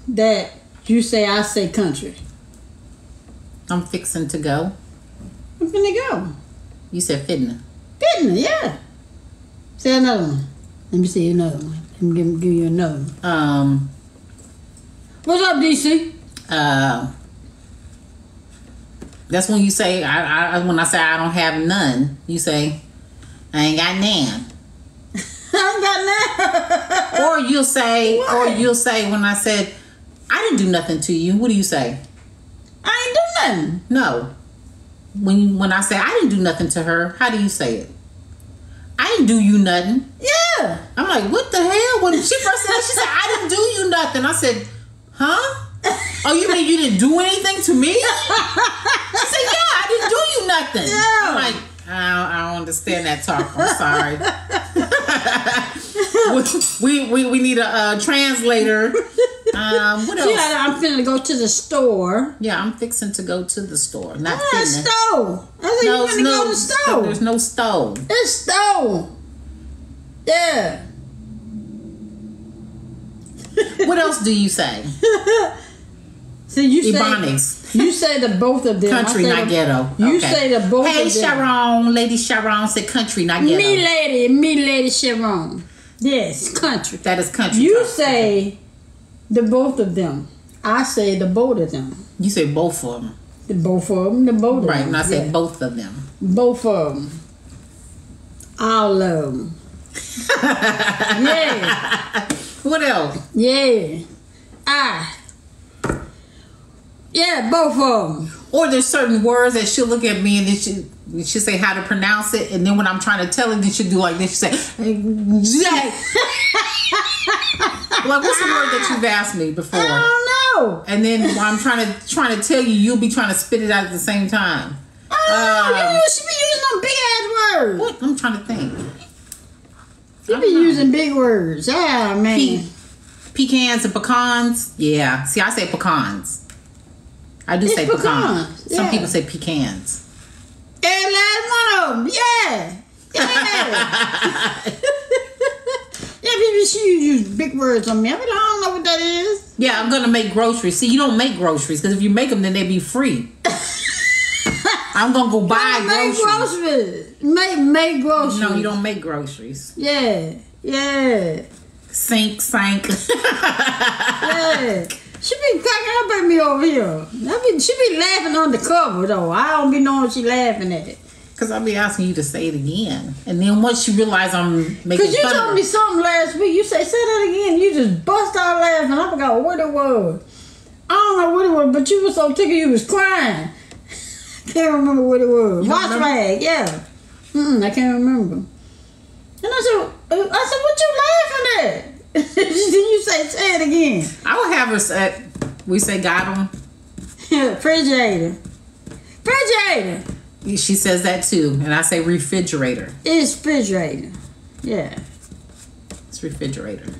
that you say I say country. I'm fixing to go. I'm finna go. You said fitna. Fitna, yeah. Say another one. Let me see another one. Let me give you another one. What's up, DC? That's when you say when I say I don't have none, you say I ain't got none. I ain't got none. Or you'll say when I said I didn't do nothing to you, what do you say? I ain't do nothing. No. When I say I didn't do nothing to her, how do you say it? I didn't do you nothing. Yeah. I'm like, what the hell? When she first said, she said, I didn't do you nothing. I said, huh? Oh, you mean you didn't do anything to me? She said, yeah, I didn't do you nothing. Yeah. I'm like, I don't understand that talk. I'm sorry. we need a translator. What else? Yeah, I'm finna go to the store. Yeah, I'm fixing to go to the store. Not stove. I said you finna go to the stove. There's no stove. It's stove. Yeah. What else do you say? See, you Ebonics. You say the both of them. Country, not ghetto. You say the both of them. Hey, Sharon. Lady Sharon said country, not ghetto. Me, Lady Sharon. Yes, country. That is country. You say the both of them. I say the both of them. You say both of them. The both of them, the both of them. Right, and I say both of them. Both of them. All of them. Yeah. What else? Yeah. Yeah, both of them. Or there's certain words that she'll look at me and then she'll say how to pronounce it, and then when I'm trying to tell her, then she'll do like this. She'll say, Jay. Like, what's the word that you've asked me before? I don't know. And then when I'm trying to tell you, you'll be trying to spit it out at the same time. You should be using them big ass words. What? I'm trying to think. You be using big words. Yeah, man. Pecans and pecans. Yeah. See, I say pecans. I do say pecans. Yeah. Some people say pecans. And last one of them. Yeah. Yeah, people should use big words on me. I mean, I don't know what that is. Yeah, I'm going to make groceries. See, you don't make groceries because if you make them, then they be free. I'm going to go buy groceries. Make groceries. No, you don't make groceries. Yeah. Sank. Yeah. She be cracking up at me over here. She be laughing on the cover, though. I don't be knowing she laughing at it. Because I'll be asking you to say it again. And then once you realize I'm making fun of Because you told me something last week. You say that again. You just bust out laughing. I forgot what it was. I don't know what it was, but you were so tickled you was crying. Can't remember what it was. Wash rag, yeah. I can't remember. And I said, what you laughing at? Then you say it again. I would have her say, we say got him. Refrigerator. She says that too. And I say refrigerator. It's refrigerator. Yeah. It's refrigerator.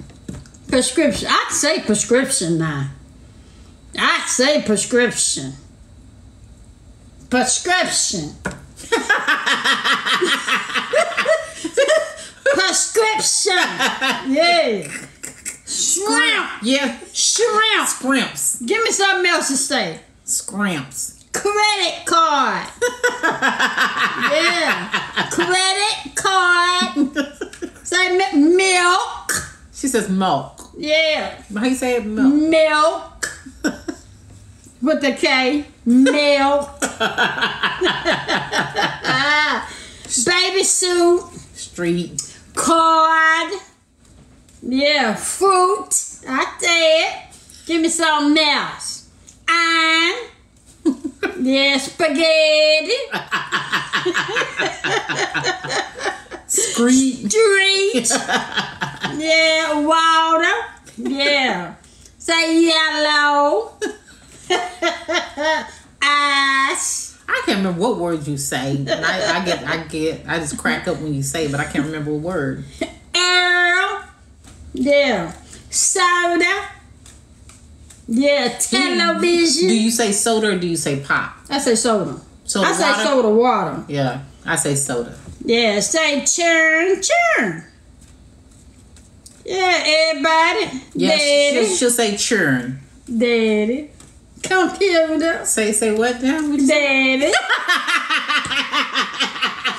Prescription. I say prescription now. I say prescription. Prescription. Yeah. Shrimp. Yeah. Shrimp. Scrimps. Give me something else to say. Scrimps. Credit card. Yeah. Credit card. Say milk. She says milk. Yeah. How you say it? Milk. Milk. With the K. Milk. Baby suit. Street. Card. Yeah. Fruit. I said. Give me something else. And. Yeah, spaghetti. Street. Yeah, water. Yeah. Say yellow. Ass. I can't remember what words you say. And I just crack up when you say it, but I can't remember a word. Earl. Yeah. Soda. Yeah. Television. Do you say soda or do you say pop? I say soda. Soda I say water? soda water. Yeah, I say soda. Yeah, say churn, churn. Yeah, everybody. Yes, Daddy. she'll say churn. Daddy. Come here with us. Say what now? What'd you say? Daddy.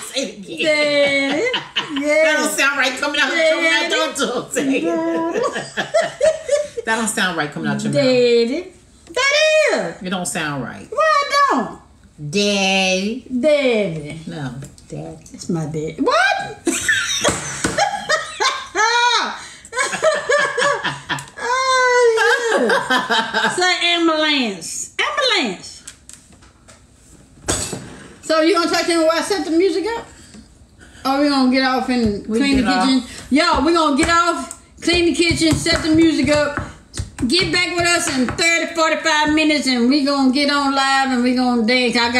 Say it again. Daddy. That Yeah. don't sound right coming out your mouth. Don't say it. That don't sound right coming out your mouth. Daddy. That is. It don't sound right. Why don't? Daddy. Daddy. No. Daddy. It's my daddy. What? Oh, yeah. Say ambulance. Ambulance. So you gonna talk to him while I set the music up? Or we gonna get off and clean the get off. kitchen? Yo, we gonna get off, clean the kitchen, set the music up. Get back with us in 30, 45 minutes and we gonna get on live and we gonna dance. I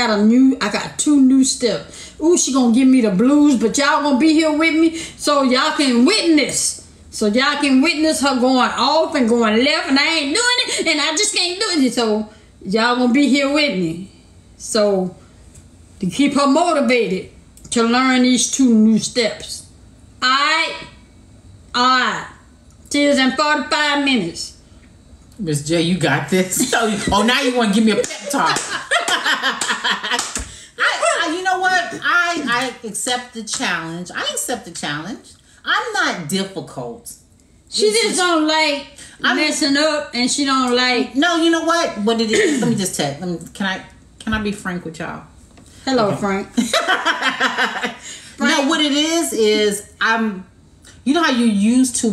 got 2 new steps. Ooh, she gonna give me the blues, but y'all gonna be here with me so y'all can witness. So y'all can witness her going off and going left and I ain't doing it and I just can't do it. So y'all gonna be here with me. So to keep her motivated to learn these 2 new steps. Alright. Till in 45 minutes. Miss J, you got this. Oh, now you want to give me a pep talk. You know what? I accept the challenge. I'm not difficult. She just don't like messing up and she don't like... No, you know what? What it is? Let me just check. Can I be frank with y'all? Hello, Frank. No, what it is I'm... You know how you're used to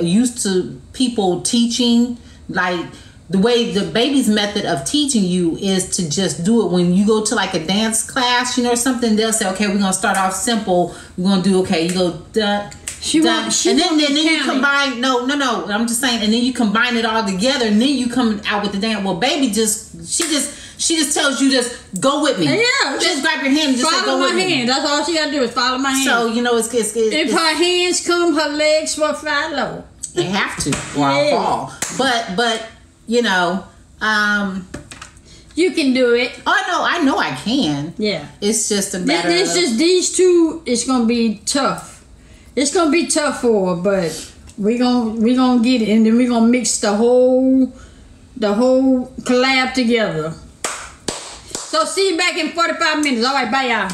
used to people teaching, like the way the baby's method of teaching you is to just do it when you go to like a dance class, or something. They'll say, okay, we're gonna start off simple. We're gonna do you go da. And then you combine. No. I'm just saying, and then you combine it all together, and then you come out with the dance. Well, baby, she just tells you just go with me. Yeah, just grab your hand and just say, follow go my with hand. me. That's all she gotta do is follow my hand. So if her hands come, her legs will follow. They have to, or I'll fall. But you can do it. Oh, I know I can. Yeah, it's just a matter. It's just these 2. It's gonna be tough. It's gonna be tough for her, but we gonna get it, and then we gonna mix the whole collab together. So see you back in 45 minutes. All right, bye y'all.